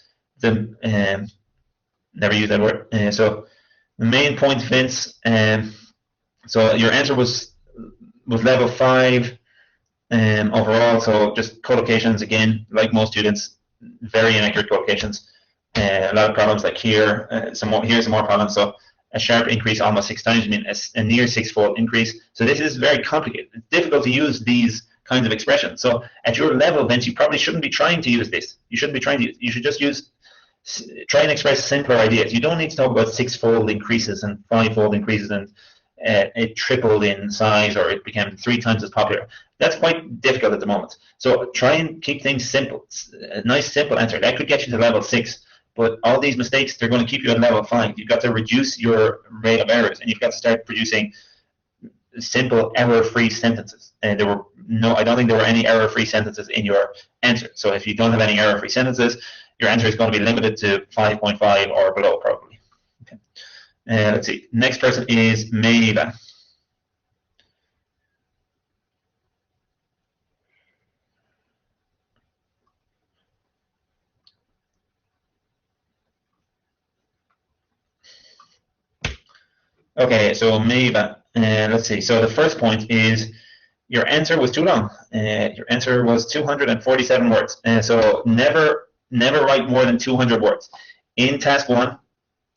never use that word. So the main point, Vince. So your answer was level 5 overall. So just collocations again, like most students, very inaccurate collocations. A lot of problems like here. Here's some more problems. So a sharp increase almost 6 times, I mean a near 6-fold increase. So this is very complicated. It's difficult to use these kinds of expressions. So at your level, Vince, you probably shouldn't be trying to use this. You shouldn't be trying to use. You should just try and express simpler ideas. You don't need to talk about 6-fold increases and 5-fold increases and it tripled in size or it became 3 times as popular. That's quite difficult at the moment. So try and keep things simple. A nice simple answer. That could get you to level 6. But all these mistakes, they're going to keep you at level 5. You've got to reduce your rate of errors, and you've got to start producing simple, error-free sentences. And I don't think there were any error-free sentences in your answer. So if you don't have any error-free sentences, your answer is going to be limited to 5.5 or below, probably. Okay. Let's see. Next person is Maeva. Okay, so Maeva, let's see. So the first point is your answer was too long. Your answer was 247 words. So never write more than 200 words. In task 1,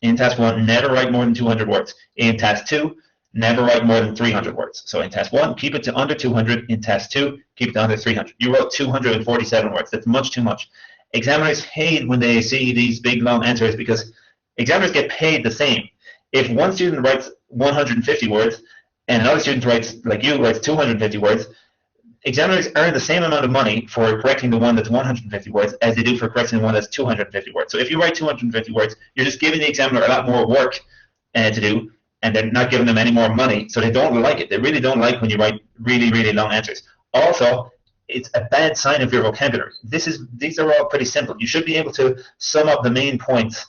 never write more than 200 words. In task 2, never write more than 300 words. So in task 1, keep it to under 200. In task 2, keep it to under 300. You wrote 247 words. That's much too much. Examiners hate when they see these big, long answers because examiners get paid the same. If one student writes 150 words and another student writes 250 words, examiners earn the same amount of money for correcting the one that's 150 words as they do for correcting the one that's 250 words. So if you write 250 words, you're just giving the examiner a lot more work to do, and they're not giving them any more money, so they don't like it. They really don't like when you write really, really long answers. Also, it's a bad sign of your vocabulary. These are all pretty simple. You should be able to sum up the main points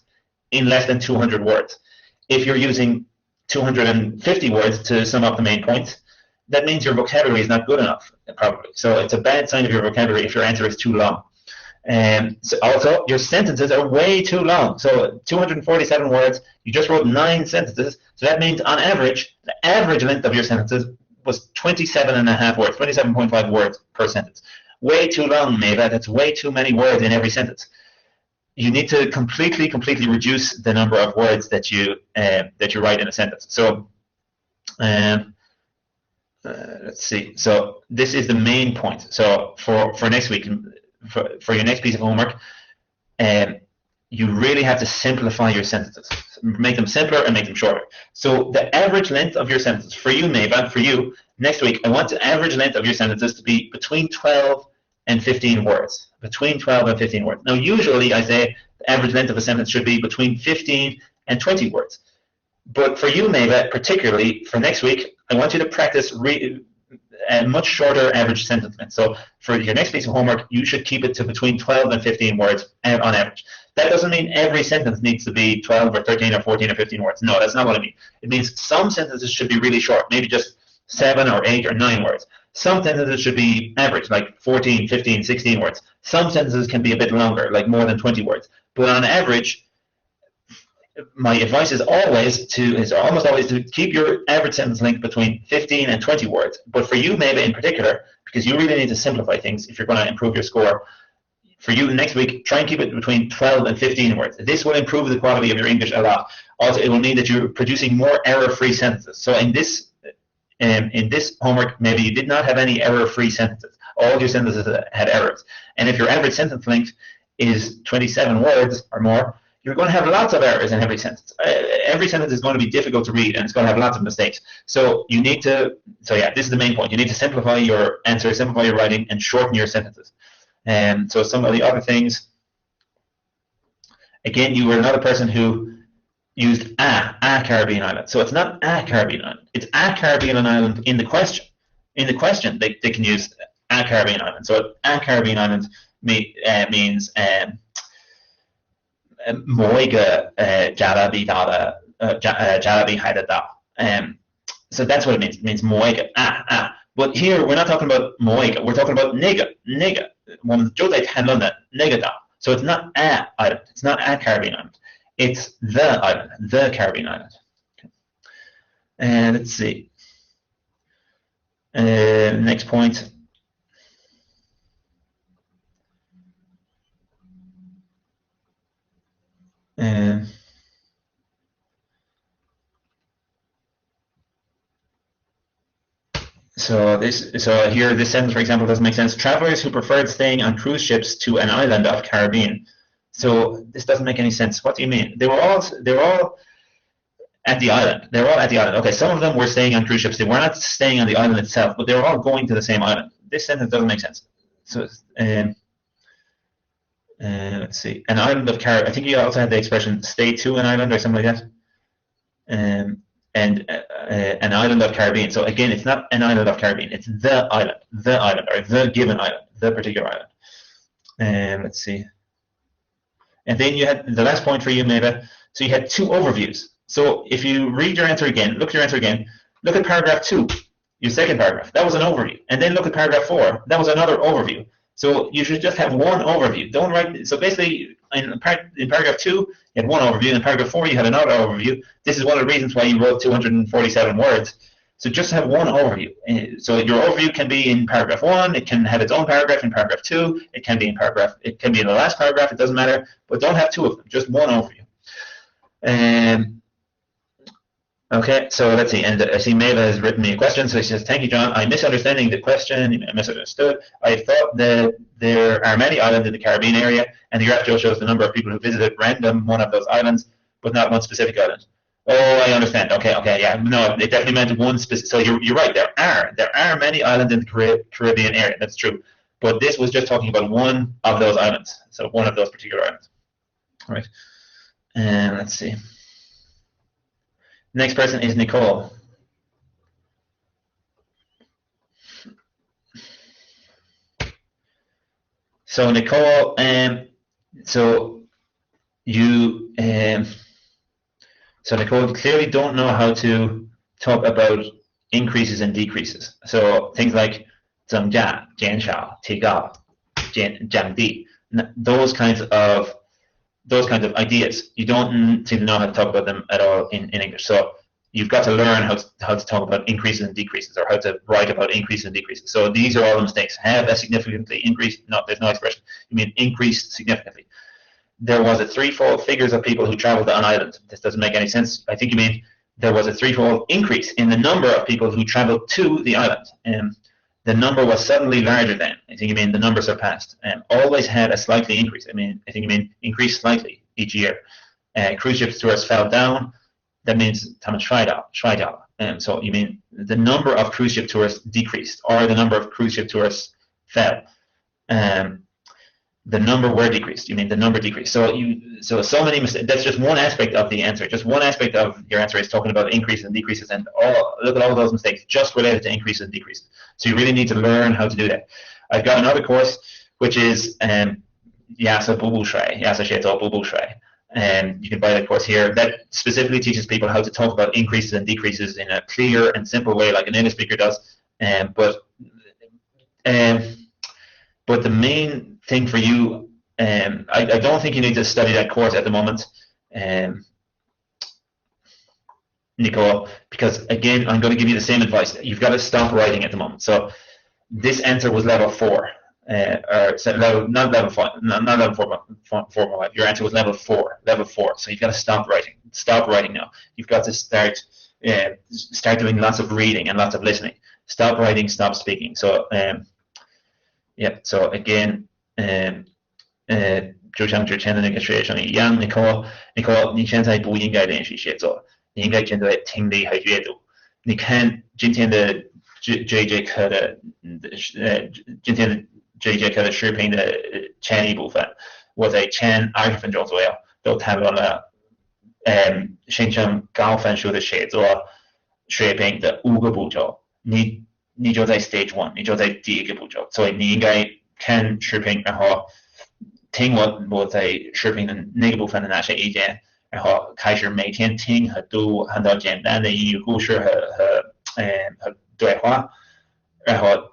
in less than 200 words. If you're using 250 words to sum up the main points, that means your vocabulary is not good enough, probably. So it's a bad sign of your vocabulary if your answer is too long. So also, your sentences are way too long. So 247 words, you just wrote 9 sentences. So that means, on average, the average length of your sentences was 27.5 words, 27.5 words per sentence. Way too long, Maeva. That's way too many words in every sentence. You need to completely reduce the number of words that you write in a sentence. So let's see. So this is the main point. So for next week, for your next piece of homework, you really have to simplify your sentences. Make them simpler and make them shorter. So the average length of your sentences, for you, Maeva, for you, next week, I want the average length of your sentences to be between 12 and 15 words. Between 12 and 15 words. Now, usually I say the average length of a sentence should be between 15 and 20 words. But for you, Maeva, particularly for next week, I want you to practice a much shorter average sentence length. So for your next piece of homework, you should keep it to between 12 and 15 words on average. That doesn't mean every sentence needs to be 12 or 13 or 14 or 15 words. No, that's not what I mean. It means some sentences should be really short, maybe just 7 or 8 or 9 words. Some sentences should be average, like 14, 15, 16 words. Some sentences can be a bit longer, like more than 20 words. But on average, my advice is almost always to keep your average sentence length between 15 and 20 words. But for you, maybe in particular, because you really need to simplify things if you're going to improve your score, for you next week, try and keep it between 12 and 15 words. This will improve the quality of your English a lot. Also, it will mean that you're producing more error-free sentences. So in this homework, maybe you did not have any error-free sentences. All your sentences had errors. And if your average sentence length is 27 words or more, you're going to have lots of errors in every sentence. Every sentence is going to be difficult to read, and it's going to have lots of mistakes. So you need to, this is the main point. You need to simplify your answer, simplify your writing, and shorten your sentences. So some of the other things, again, you were another person who used a Caribbean island. So it's not a Caribbean island. It's a Caribbean island in the question. In the question, they can use a Caribbean island. So a Caribbean island means Moiga Jarabi Dada Jarabi Haidada. So that's what it means. It means Moiga. But here we're not talking about Moiga. We're talking about Nega. When Joseph Hanlona Negada. So it's not a island. It's not a Caribbean island. It's the island, the Caribbean island. Okay. And let's see. Next point. So here, this sentence, for example, doesn't make sense. Travelers who preferred staying on cruise ships to an island off Caribbean. So this doesn't make any sense. What do you mean? They were all at the island. They were all at the island. Okay, some of them were staying on cruise ships. They were not staying on the island itself, but they were all going to the same island. This sentence doesn't make sense. So let's see. An island of Caribbean. I think you also had the expression "stay to an island" or something like that. And an island of Caribbean. So again, it's not an island of Caribbean. It's the island, or the given island, the particular island. Let's see. And then you had the last point for you, maybe. So you had two overviews. So if you read your answer again, look at your answer again. Look at paragraph 2, your second paragraph. That was an overview. And then look at paragraph 4. That was another overview. So you should just have one overview. Don't write. So basically, in paragraph 2, you had one overview. In paragraph 4, you had another overview. This is one of the reasons why you wrote 247 words. So just have one overview. So your overview can be in paragraph 1. It can have its own paragraph in paragraph 2. It can be in paragraph. It can be in the last paragraph. It doesn't matter. But don't have two of them. Just one overview. Okay, so let's see. And I see Maeva has written me a question. So she says, "Thank you, John. I'm misunderstanding the question. I misunderstood. I thought that there are many islands in the Caribbean area, and the graph shows the number of people who visited random one of those islands, but not one specific island." Oh, I understand. Okay, yeah. No, it definitely meant one specific. So you're right. There are many islands in the Caribbean area. That's true. But this was just talking about one of those islands. So one of those particular islands. All right. And let's see. Next person is Nicole. So Nicole, so Nicole clearly don't know how to talk about increases and decreases. So things like 增加、减少、提高、降低, those kinds of ideas. You don't seem to know how to talk about them at all in English. So you've got to learn how to talk about increases and decreases, or how to write about increases and decreases. So these are all the mistakes. Have a significantly increased. No, there's no expression. You mean increased significantly. There was a threefold figures of people who traveled to an island. This doesn't make any sense. I think you mean there was a threefold increase in the number of people who traveled to the island. The number was suddenly larger than. I think you mean the number surpassed. Always had a slightly increase. I think you mean increased slightly each year. Cruise ships tourists fell down. That means 他们衰掉. So you mean the number of cruise ship tourists decreased, or the number of cruise ship tourists fell. The number were decreased. You mean the number decreased. So many mistakes. That's just one aspect of the answer. Just one aspect of your answer is talking about increases and decreases, and look at all those mistakes just related to increases and decreases. So you really need to learn how to do that. I've got another course which is 雅思补补水, 雅思写作补补水. You can buy that course here. That specifically teaches people how to talk about increases and decreases in a clear and simple way, like a native speaker does. But the main thing for you, I don't think you need to study that course at the moment, Nicole, because again, I'm going to give you the same advice. You've got to stop writing at the moment. So this answer was level 4. Not level 5, not level 4. Your answer was level 4. So you've got to stop writing. Stop writing now. You've got to start doing lots of reading and lots of listening. Stop writing. Stop speaking. So So again, 就像之前的那个学生一样 ，Nicole， 你现在不应该练习写作，你应该针对听力和阅读。你看今天的这节课的今天的这一节课的视频的前一部分，我在前20分钟左右都谈论了形成高分数的写作水平的5个步骤。你就在 stage 1， 你就在第一个步骤，所以你应该看视频，然后听我在视频的那个部分的那些意见，然后开始每天听和读很多简单的英语故事和对话，然后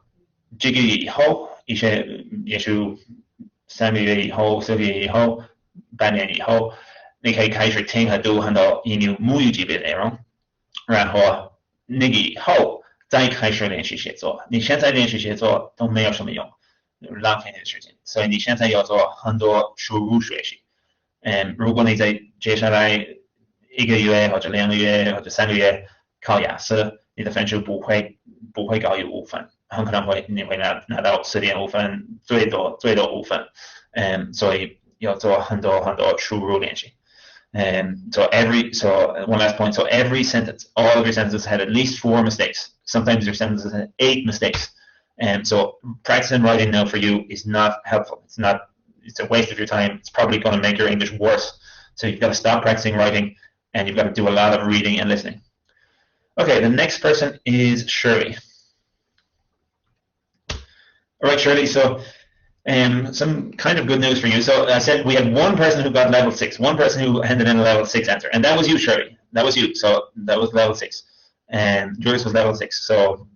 这个以后也许3个月以后、4个月以后、半年以后，你可以开始听和读很多英语母语级别的内容，然后那个以后再开始练习写作。你现在练习写作都没有什么用，浪费你的时间。所以你现在要做很多输入学习。如果你在接下来1个月或者2个月或者3个月考雅思，你的分数不会高于5分，很可能你会拿到4.5分，最多5分。所以要做很多输入练习。So one last point. So every sentence, all of your sentences had at least 4 mistakes. Sometimes your sentences had 8 mistakes. So practicing writing now for you is not helpful. It's a waste of your time. It's probably going to make your English worse. So you've got to stop practicing writing, and you've got to do a lot of reading and listening. Okay, the next person is Shirley. All right, Shirley. So some kind of good news for you. So I said we had one person who got level 6, one person who handed in a level 6 answer, and that was you, Shirley. That was you. So that was level 6, and yours was level 6. So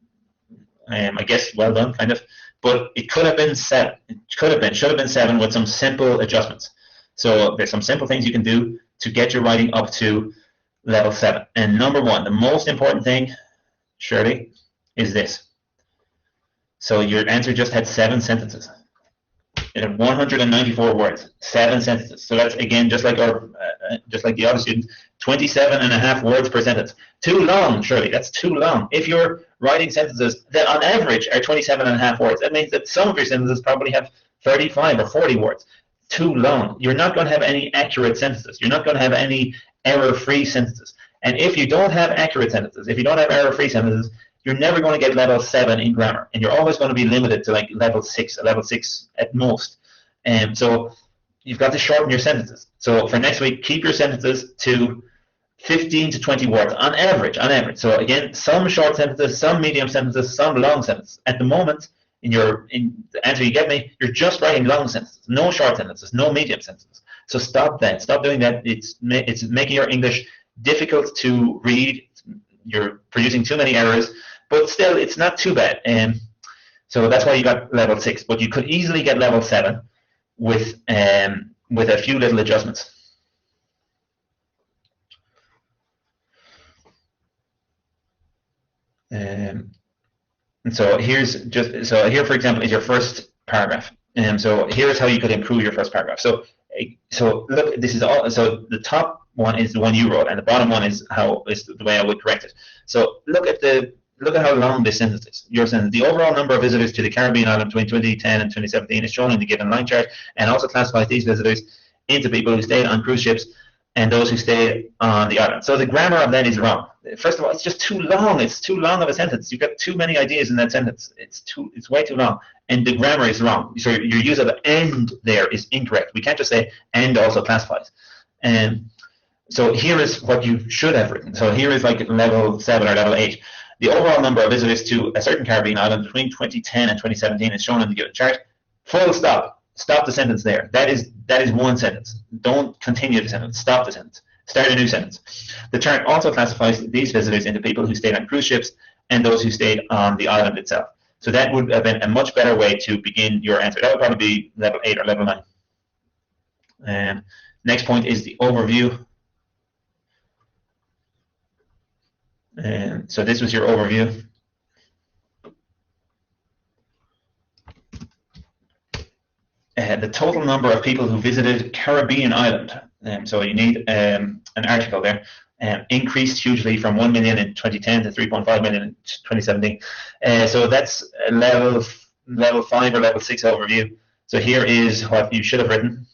I guess well done, kind of. But it could have been 7. Should have been 7 with some simple adjustments. So there's some simple things you can do to get your writing up to level 7. And number 1, the most important thing, Shirley, is this. So your answer just had 7 sentences. It had 194 words, 7 sentences. So that's, again, just like the other students, 27.5 words per sentence. Too long, Shirley. That's too long. If you're writing sentences that on average are 27.5 words, that means that some of your sentences probably have 35 or 40 words. Too long. You're not going to have any accurate sentences. You're not going to have any error-free sentences. And if you don't have accurate sentences, if you don't have error-free sentences, you're never going to get level 7 in grammar, and you're always going to be limited to like level 6 at most. So you've got to shorten your sentences. So for next week, keep your sentences to 15 to 20 words on average. So again, some short sentences, some medium sentences, some long sentences. At the moment, in the answer you get me, you're just writing long sentences, no short sentences, no medium sentences. So stop that. Stop doing that. It's making your English difficult to read. You're producing too many errors. But still, it's not too bad. So that's why you got level 6. But you could easily get level 7 with a few little adjustments. And so here, for example, is your first paragraph. So here's how you could improve your first paragraph. So look, this is all. So the top one is the one you wrote, and the bottom one is the way I would correct it. So look at how long this sentence is. Your sentence: the overall number of visitors to the Caribbean island between 2010 and 2017 is shown in the given line chart, and also classifies these visitors into people who stayed on cruise ships and those who stayed on the island. So the grammar of that is wrong. First of all, it's just too long. It's too long of a sentence. You've got too many ideas in that sentence. It's way too long, and the grammar is wrong. So your use of "and" there is incorrect. We can't just say "and also classifies." So here is what you should have written. So here is like level 7 or level 8. The overall number of visitors to a certain Caribbean island between 2010 and 2017 is shown in the given chart. Full stop. Stop the sentence there. That is one sentence. Don't continue the sentence. Stop the sentence. Start a new sentence. The chart also classifies these visitors into people who stayed on cruise ships and those who stayed on the island itself. So that would have been a much better way to begin your answer. That would probably be level 8 or level 9. Next point is the overview. So this was your overview. The total number of people who visited Caribbean island. So you need an article there. Increased hugely from 1 million in 2010 to 3.5 million in 2017. So that's a level 5 or level 6 overview. So here is what you should have written.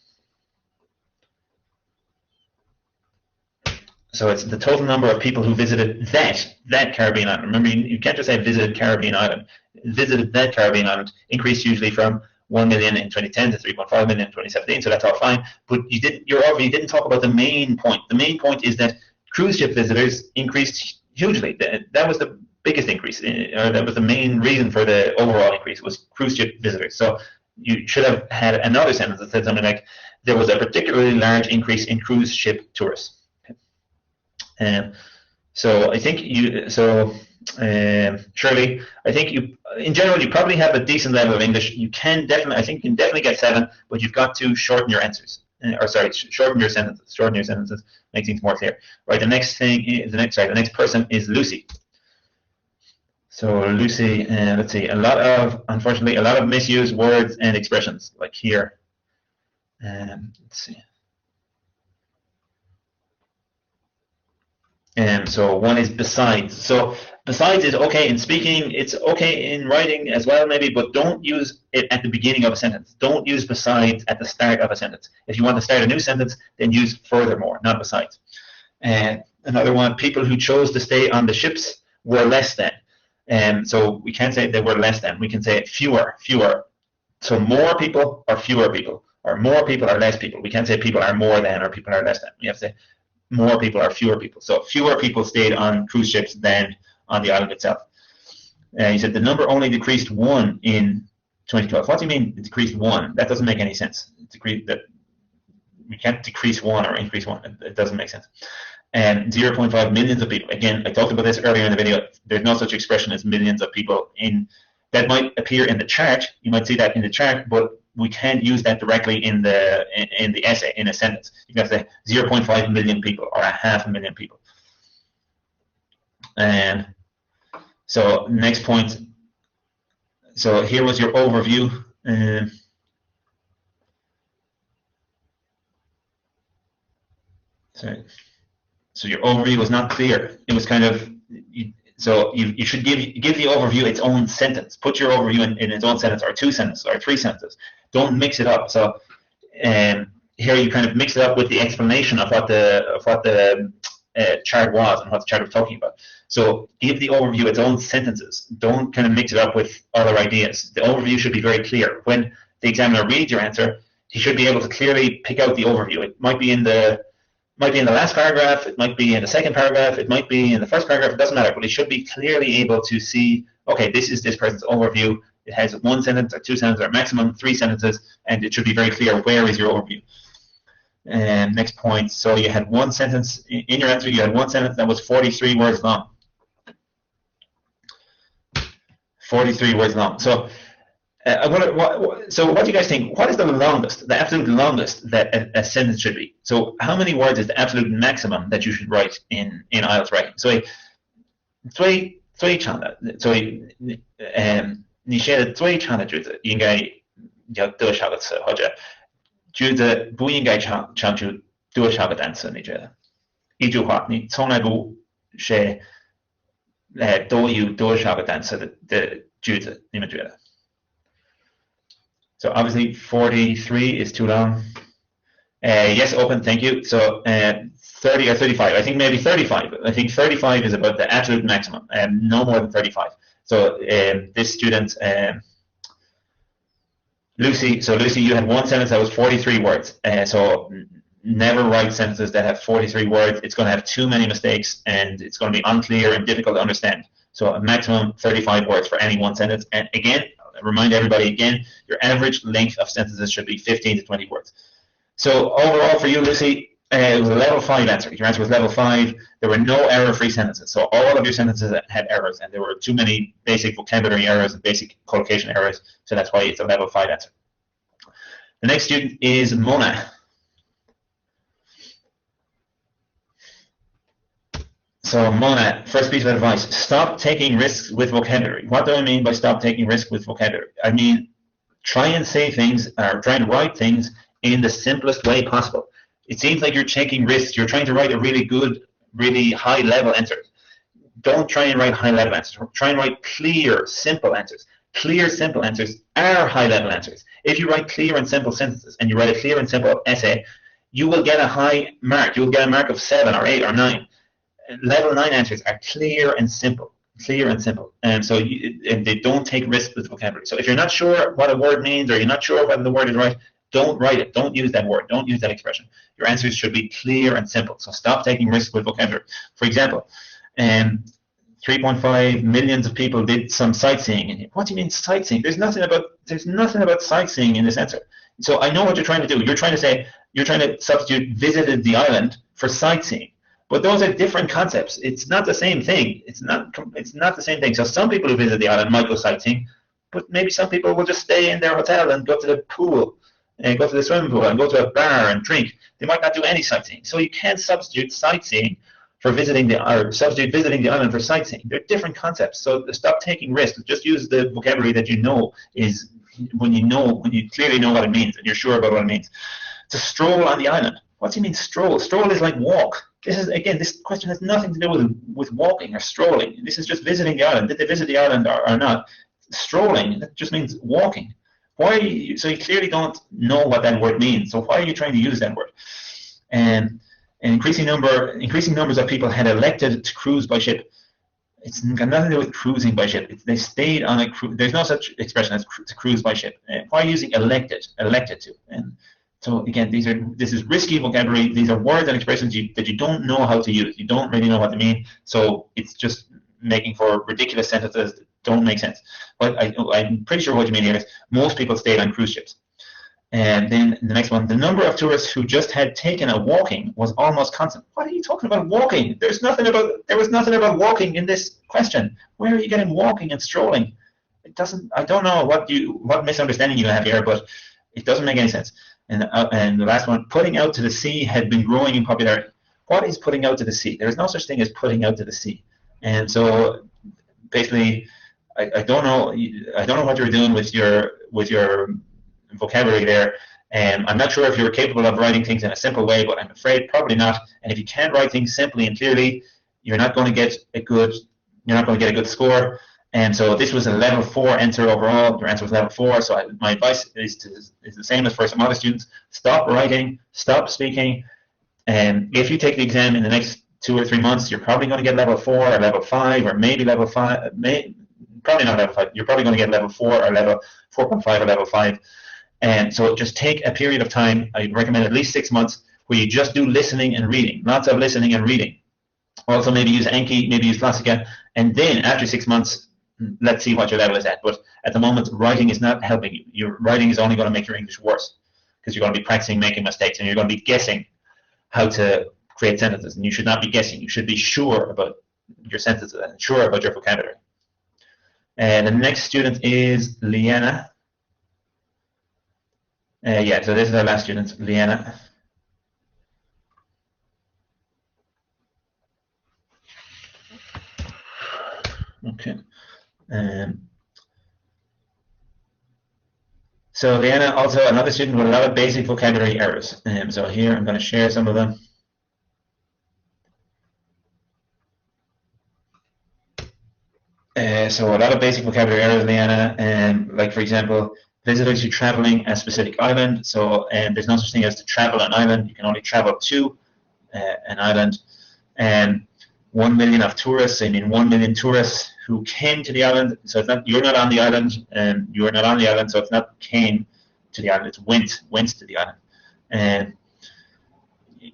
So it's the total number of people who visited that Caribbean island. Remember, you can't just say visited Caribbean island. Visited that Caribbean island increased hugely from 1 million in 2010 to 3.5 million in 2017. So that's all fine. But you didn't talk about the main point. The main point is that cruise ship visitors increased hugely. That was the biggest increase. That was the main reason for the overall increase, was cruise ship visitors. So you should have had another sentence that said something like, there was a particularly large increase in cruise ship tourists. So I think Shirley, I think in general, you probably have a decent level of English. I think you can definitely get 7, but you've got to shorten your answers. Shorten your sentences. Shorten your sentences, make things more clear. Right. The next person is Lucy. So Lucy, let's see. Unfortunately, a lot of misused words and expressions, like here. Let's see. So one is besides. So besides is okay in speaking, it's okay in writing as well maybe, but don't use it at the beginning of a sentence. Don't use besides at the start of a sentence. If you want to start a new sentence, then use furthermore, not besides. And another one, people who chose to stay on the ships were less than. So we can't say they were less than, we can say fewer. So more people or fewer people, or more people or less people. We can't say people are more than or people are less than. We have to say more people or fewer people. So fewer people stayed on cruise ships than on the island itself. He said the number only decreased 1 in 2012. What do you mean it decreased 1? That doesn't make any sense. We can't decrease 1 or increase 1. It doesn't make sense. And 0.5 millions of people. Again, I talked about this earlier in the video. There's no such expression as millions of people. That might appear in the chart. You might see that in the chart, but we can't use that directly in the essay, in a sentence. You can say 0.5 million people or 500,000 people. And so next point. So here was your overview. Sorry. So your overview was not clear. It was kind of, so you should give the overview its own sentence. Put your overview in its own sentence, or 2 sentences, or 3 sentences. Don't mix it up. So here you kind of mix it up with the explanation of what the chart was and what the chart was talking about. So give the overview its own sentences. Don't kind of mix it up with other ideas. The overview should be very clear. When the examiner reads your answer, he should be able to clearly pick out the overview. It might be in the last paragraph, it might be in the second paragraph, it might be in the first paragraph, it doesn't matter, but he should be clearly able to see, okay, this is this person's overview. It has 1 sentence or 2 sentences or maximum 3 sentences, and it should be very clear where is your overview. And next point, so you had 1 sentence, in your answer you had 1 sentence that was 43 words long. 43 words long. So so what do you guys think? What is the longest, the absolute longest that a sentence should be? So how many words is the absolute maximum that you should write in IELTS writing? So 最长的，所以你写的最长的句子应该要多少个词，或者句子不应该长出多少个单词？你觉得？一句话，你从来不写都有多少个单词的句子？你们觉得？ So obviously 43 is too long. Yes, open, thank you. So 30 or 35, I think maybe 35. I think 35 is about the absolute maximum, no more than 35. So this student, Lucy, you had 1 sentence that was 43 words. So never write sentences that have 43 words. It's going to have too many mistakes and it's going to be unclear and difficult to understand. So a maximum 35 words for any 1 sentence. And again, remind everybody again, your average length of sentences should be 15 to 20 words. So overall for you, Lucy, it was a level 5 answer. Your answer was level 5. There were no error-free sentences. So all of your sentences had errors, and there were too many basic vocabulary errors and basic collocation errors. So that's why it's a level 5 answer. The next student is Mona. So Mona, first piece of advice, stop taking risks with vocabulary. What do I mean by stop taking risks with vocabulary? I mean, try and say things, or try and write things in the simplest way possible. It seems like you're taking risks. You're trying to write a really good, really high-level answer. Don't try and write high-level answers. Try and write clear, simple answers. Clear, simple answers are high-level answers. If you write clear and simple sentences, and you write a clear and simple essay, you will get a high mark. You will get a mark of 7 or 8 or 9. Level 9 answers are clear and simple. Clear and simple. And so they don't take risks with vocabulary. So if you're not sure what a word means, or you're not sure whether the word is right, don't write it. Don't use that word. Don't use that expression. Your answers should be clear and simple. So stop taking risks with vocabulary. For example, 3.5 million of people did some sightseeing. What do you mean sightseeing? There's nothing about sightseeing in this answer. So I know what you're trying to do. You're trying to substitute visited the island for sightseeing. But those are different concepts. It's not the same thing. It's not the same thing. So some people who visit the island might go sightseeing, but maybe some people will just stay in their hotel and go to the pool and go to the swimming pool and go to a bar and drink. They might not do any sightseeing. So you can't substitute sightseeing for substitute visiting the island for sightseeing. They're different concepts. So stop taking risks. Just use the vocabulary that you know is when you clearly know what it means and you're sure about what it means. To stroll on the island. What do you mean stroll? Stroll is like walk. This question has nothing to do with walking or strolling. This is just visiting the island. Did they visit the island or not? Strolling, that just means walking. So you clearly don't know what that word means. So why are you trying to use that word? And increasing numbers of people had elected to cruise by ship. It's got nothing to do with cruising by ship. They stayed on a cruise. There's no such expression as to cruise by ship. Why are you using elected to? And so again, this is risky vocabulary. These are words and expressions that you don't know how to use. You don't really know what they mean. So it's just making for ridiculous sentences that don't make sense. But I'm pretty sure what you mean here is most people stayed on cruise ships. And then the next one, the number of tourists who just had taken a walking was almost constant. What are you talking about walking? There was nothing about walking in this question. Where are you getting walking and strolling? I don't know what misunderstanding you have here, but it doesn't make any sense. And the last one, putting out to the sea had been growing in popularity. What is putting out to the sea? There is no such thing as putting out to the sea. And so basically, I don't know what you're doing with your vocabulary there. I'm not sure if you're capable of writing things in a simple way, but I'm afraid probably not. And if you can't write things simply and clearly, you're not going to get a good score. And so this was a level 4 answer overall. Your answer was level 4. So my advice is the same as for some other students. Stop writing, stop speaking. And if you take the exam in the next 2 or 3 months, you're probably going to get level 4 or level 5 or maybe level 5. Probably not level 5. You're probably going to get level 4 or level 4.5 or level 5. And so just take a period of time. I recommend at least 6 months where you just do listening and reading. Lots of listening and reading. Also maybe use Anki, maybe use Classica. And then after 6 months, let's see what your level is at. But at the moment, writing is not helping you. Your writing is only going to make your English worse because you're going to be practicing making mistakes and you're going to be guessing how to create sentences. And you should not be guessing. You should be sure about your sentences and sure about your vocabulary. And the next student is Liana. So this is our last student, Liana. Okay. So Liana, also another student with a lot of basic vocabulary errors. So here I'm going to share some of them. So a lot of basic vocabulary errors, Liana. Like for example, visitors who traveling a specific island. So there's no such thing as to travel an island. You can only travel to an island. 1 million of tourists. I mean 1 million tourists who came to the island. So it's not you're not on the island, and you're not on the island. So it's not came to the island. It's went to the island. And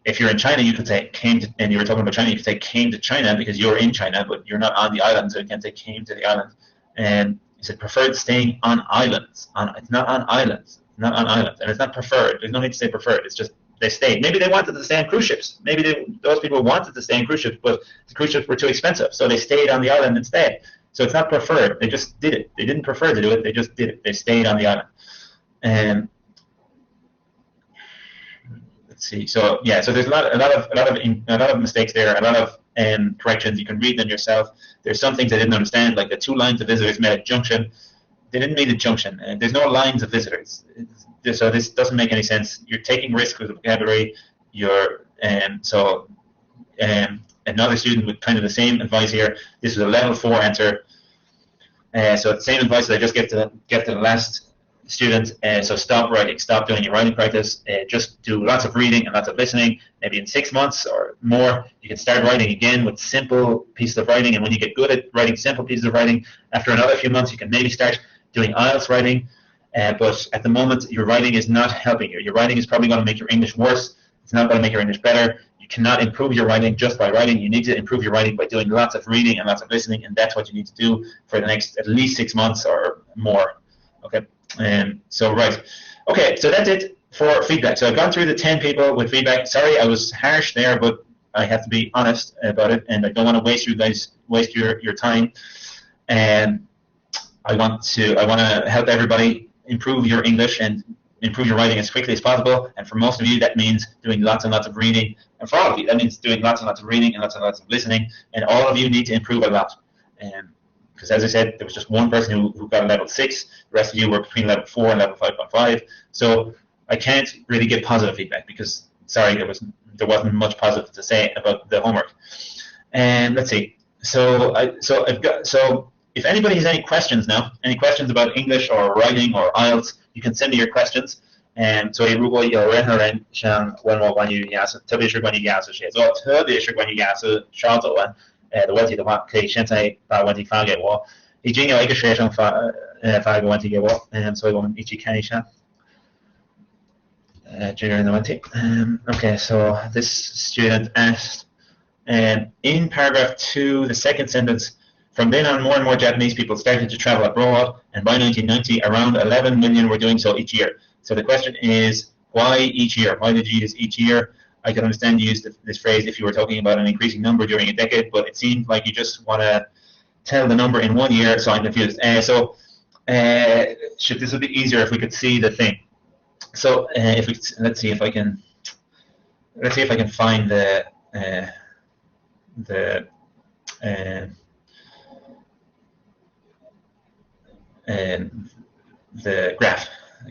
if you're in China, you could say came to, and you were talking about China, you could say came to China because you're in China, but you're not on the island, so you can't say came to the island. And you said preferred staying on islands. It's not on islands. Not on islands, and it's not preferred. There's no need to say preferred. It's just they stayed. Maybe they wanted to stay on cruise ships. Maybe those people wanted to stay on cruise ships, but the cruise ships were too expensive, so they stayed on the island instead. So it's not preferred. They just did it. They didn't prefer to do it. They just did it. They stayed on the island. And let's see. So yeah. So there's a lot of mistakes there. A lot of corrections. You can read them yourself. There's some things I didn't understand, like the 2 lines of visitors met at junction. They didn't meet at junction. There's no lines of visitors. So this doesn't make any sense. You're taking risks with the vocabulary. Another student with kind of the same advice here. This is a level 4 answer. So the same advice that I just gave to the last student. So stop writing. Stop doing your writing practice. Just do lots of reading and lots of listening. Maybe in 6 months or more, you can start writing again with simple pieces of writing. And when you get good at writing simple pieces of writing, after another few months, you can maybe start doing IELTS writing. But at the moment, your writing is not helping you. Your writing is probably going to make your English worse. It's not going to make your English better. You cannot improve your writing just by writing. You need to improve your writing by doing lots of reading and lots of listening, and that's what you need to do for the next at least 6 months or more. Okay. Right. Okay, so that's it for feedback. So I've gone through the 10 people with feedback. Sorry, I was harsh there, but I have to be honest about it, and I don't want to waste your time. And I want to help everybody improve your English and improve your writing as quickly as possible. And for most of you, that means doing lots and lots of reading. And for all of you, that means doing lots and lots of reading and lots of listening. And all of you need to improve a lot. Because as I said, there was just one person who got a level 6. The rest of you were between level 4 and level 5.5. So I can't really give positive feedback because, sorry, there wasn't much positive to say about the homework. And let's see. So if anybody has any questions now, any questions about English or writing or IELTS, you can send me your questions. 所以如果有任何人想问我关于雅思，特别是关于雅思写作，特别是关于雅思小作文的问题的话，可以现在把问题发给我。已经有一个学生发一个问题给我，所以我们一起看一下这个人的问题。Okay, so this student asked, in paragraph 2, the second sentence, from then on, more and more Japanese people started to travel abroad, and by 1990, around 11 million were doing so each year. So the question is, why each year? Why did you use each year? I can understand you used this phrase if you were talking about an increasing number during a decade, but it seems like you just want to tell the number in 1 year, so I'm confused. This would be easier if we could see the thing. So let's see if I can find the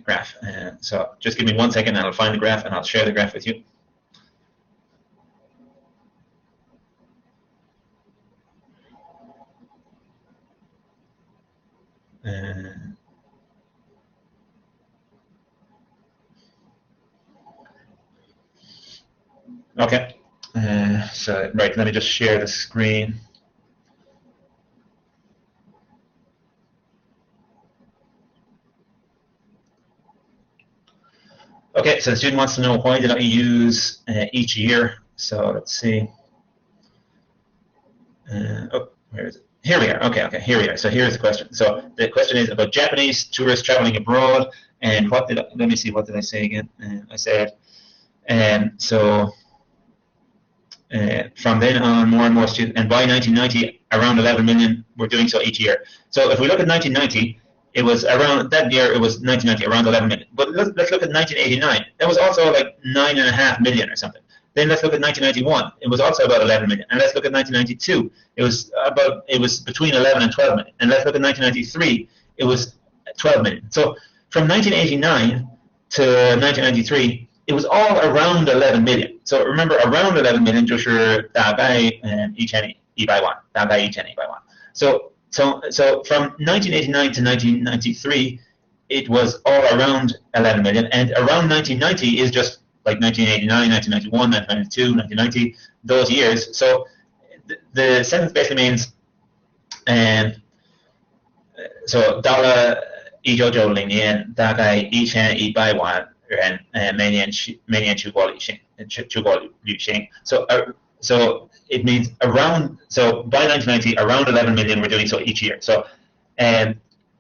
graph. So just give me 1 second and I'll find the graph and I'll share the graph with you. Okay, so right, let me just share the screen. Okay, so the student wants to know, why did I use each year? So let's see. Where is it? Here we are. Okay, here we are. So here's the question. So the question is about Japanese tourists traveling abroad, and let me see, what did I say again? I said, from then on, more and more students, and by 1990, around 11 million were doing so each year. So if we look at 1990, it was around that year. It was 1990, around 11 million. But let's look at 1989. That was also like 9.5 million or something. Then let's look at 1991. It was also about 11 million. And let's look at 1992. It was between 11 and 12 million. And let's look at 1993. It was 12 million. So from 1989 to 1993, it was all around 11 million. So remember, around 11 million 就是大概1100万，大概1100万。So from 1989 to 1993, it was all around 11 million, and around 1990 is just like 1989, 1991, 1992, 1990, those years. So the sentence basically means, so 到了1990年，大概1100万人每年出国旅行。So it means around, so by 1990, around 11 million were doing so each year. So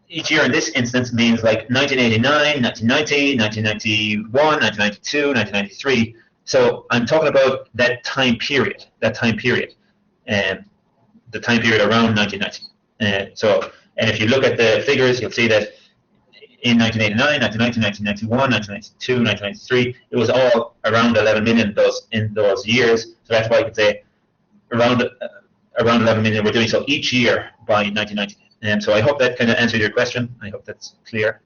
each year in this instance means like 1989, 1990, 1991, 1992, 1993. So I'm talking about that time period, and the time period around 1990. And if you look at the figures, you'll see that in 1989, 1990, 1991, 1992, 1993, it was all around 11 million in those years. So that's why I could say around 11 million we're doing so each year by 1990. So I hope that kind of answered your question. I hope that's clear.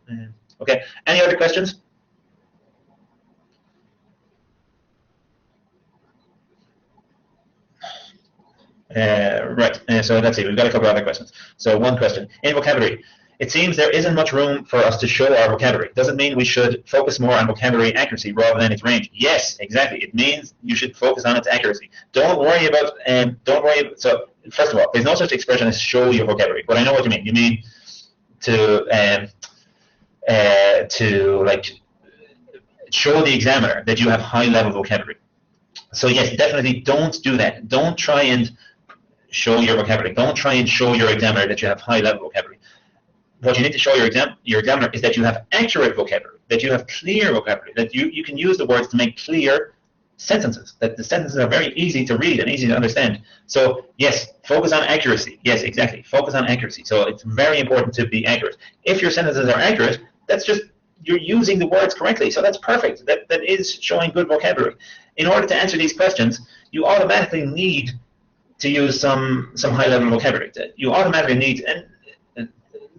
Okay, any other questions? Right, so let's see, we've got a couple other questions. So one question, in vocabulary, it seems there isn't much room for us to show our vocabulary. Does it mean we should focus more on vocabulary accuracy rather than its range? Yes, exactly. It means you should focus on its accuracy. Don't worry about, so first of all, there's no such expression as show your vocabulary, but I know what you mean. You mean to like show the examiner that you have high-level vocabulary. So yes, definitely don't do that. Don't try and show your vocabulary. Don't try and show your examiner that you have high-level vocabulary. What you need to show your examiner is that you have accurate vocabulary, that you have clear vocabulary, that you can use the words to make clear sentences, that the sentences are very easy to read and easy to understand. So yes, focus on accuracy. Yes, exactly. Focus on accuracy. So it's very important to be accurate. If your sentences are accurate, that's just you're using the words correctly. So that's perfect. That is showing good vocabulary. In order to answer these questions, you automatically need to use some high-level vocabulary. You automatically need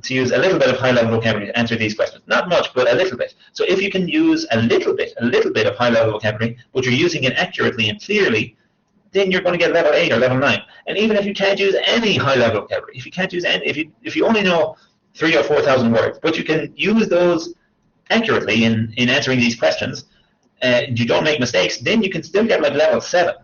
to use a little bit of high-level vocabulary to answer these questions. Not much, but a little bit. So if you can use a little bit of high-level vocabulary, but you're using it accurately and clearly, then you're going to get level 8 or level 9. And even if you can't use any high-level vocabulary, if you can't use any, if you only know 3,000 or 4,000 words, but you can use those accurately in answering these questions, you don't make mistakes, then you can still get like level 7.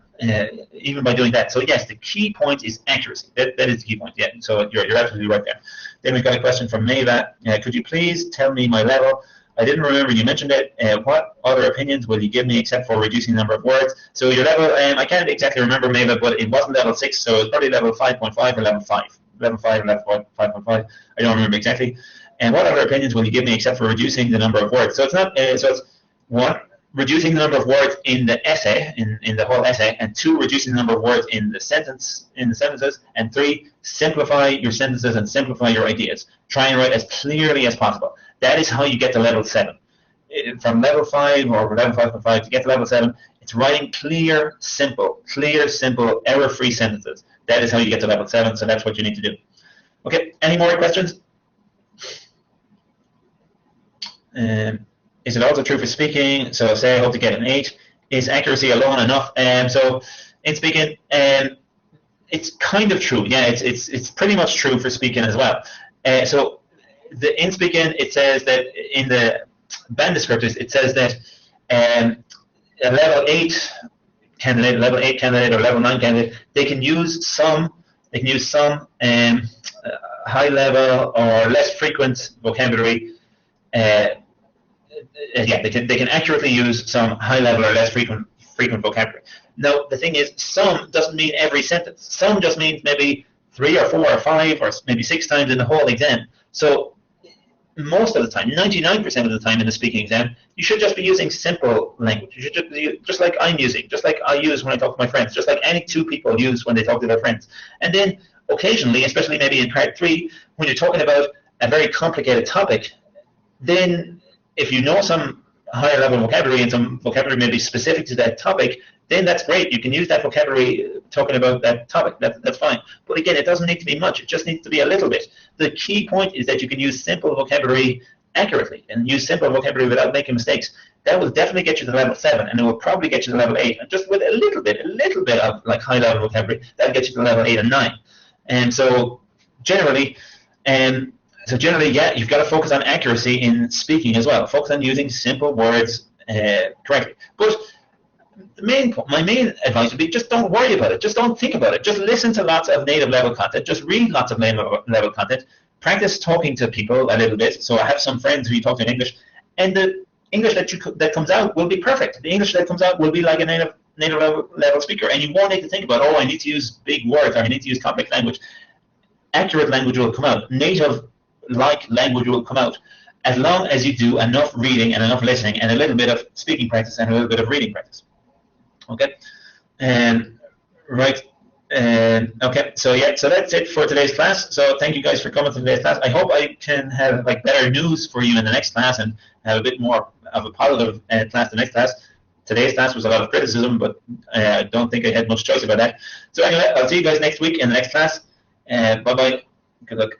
Even by doing that. So yes, the key point is accuracy. That is the key point. Yeah. So you're absolutely right there. Then we've got a question from Mava. Could you please tell me my level? I didn't remember you mentioned it. What other opinions will you give me except for reducing the number of words? So your level, I can't exactly remember, Mava, but it wasn't level 6, so it's probably level 5.5 or level 5. Level 5 or level 5.5. I don't remember exactly. And what other opinions will you give me except for reducing the number of words? So it's not. So it's 1. Reducing the number of words in the essay, in the whole essay, and 2, reducing the number of words in the sentences, and 3, simplify your sentences and simplify your ideas. Try and write as clearly as possible. That is how you get to level 7. From level 5 or level 5.5 to get to level 7, it's writing clear, simple, error-free sentences. That is how you get to level 7, so that's what you need to do. Okay, any more questions? Is it also true for speaking? So say I hope to get an 8. Is accuracy alone enough? So in speaking, it's kind of true. Yeah, it's pretty much true for speaking as well. So in speaking, it says that in the band descriptors, it says that a level 8 candidate, or level 9 candidate, they can use some high level or less frequent vocabulary. Yeah, they can accurately use some high level or less frequent vocabulary. Now, the thing is, some doesn't mean every sentence. Some just means maybe 3 or 4 or 5 or maybe 6 times in the whole exam. So most of the time, 99% of the time in the speaking exam, you should just be using simple language. You should just like I'm using, just like I use when I talk to my friends, just like any 2 people use when they talk to their friends. And then occasionally, especially maybe in part 3, when you're talking about a very complicated topic, then if you know some higher level vocabulary and some vocabulary maybe specific to that topic, then that's great. You can use that vocabulary talking about that topic. That's fine. But again, it doesn't need to be much. It just needs to be a little bit. The key point is that you can use simple vocabulary accurately and use simple vocabulary without making mistakes. That will definitely get you to level 7, and it will probably get you to level 8. And just with a little bit of like high level vocabulary, that'll get you to level 8 and 9. And so generally, yeah, you've got to focus on accuracy in speaking as well. Focus on using simple words correctly. But my main advice would be just don't worry about it. Just don't think about it. Just listen to lots of native level content. Just read lots of native level content. Practice talking to people a little bit. So I have some friends who you talk to in English, and the English that comes out will be perfect. The English that comes out will be like a native level speaker, and you won't need to think about, oh, I need to use big words or I need to use complex language. Accurate language will come out. Native-like language will come out as long as you do enough reading and enough listening and a little bit of speaking practice and a little bit of reading practice. Okay, right. Okay, so yeah, so that's it for today's class. So thank you guys for coming to today's class. I hope I can have like better news for you in the next class and have a bit more of a positive class the next class. Today's class was a lot of criticism, but I don't think I had much choice about that. So anyway, I'll see you guys next week in the next class. Bye-bye. Good luck.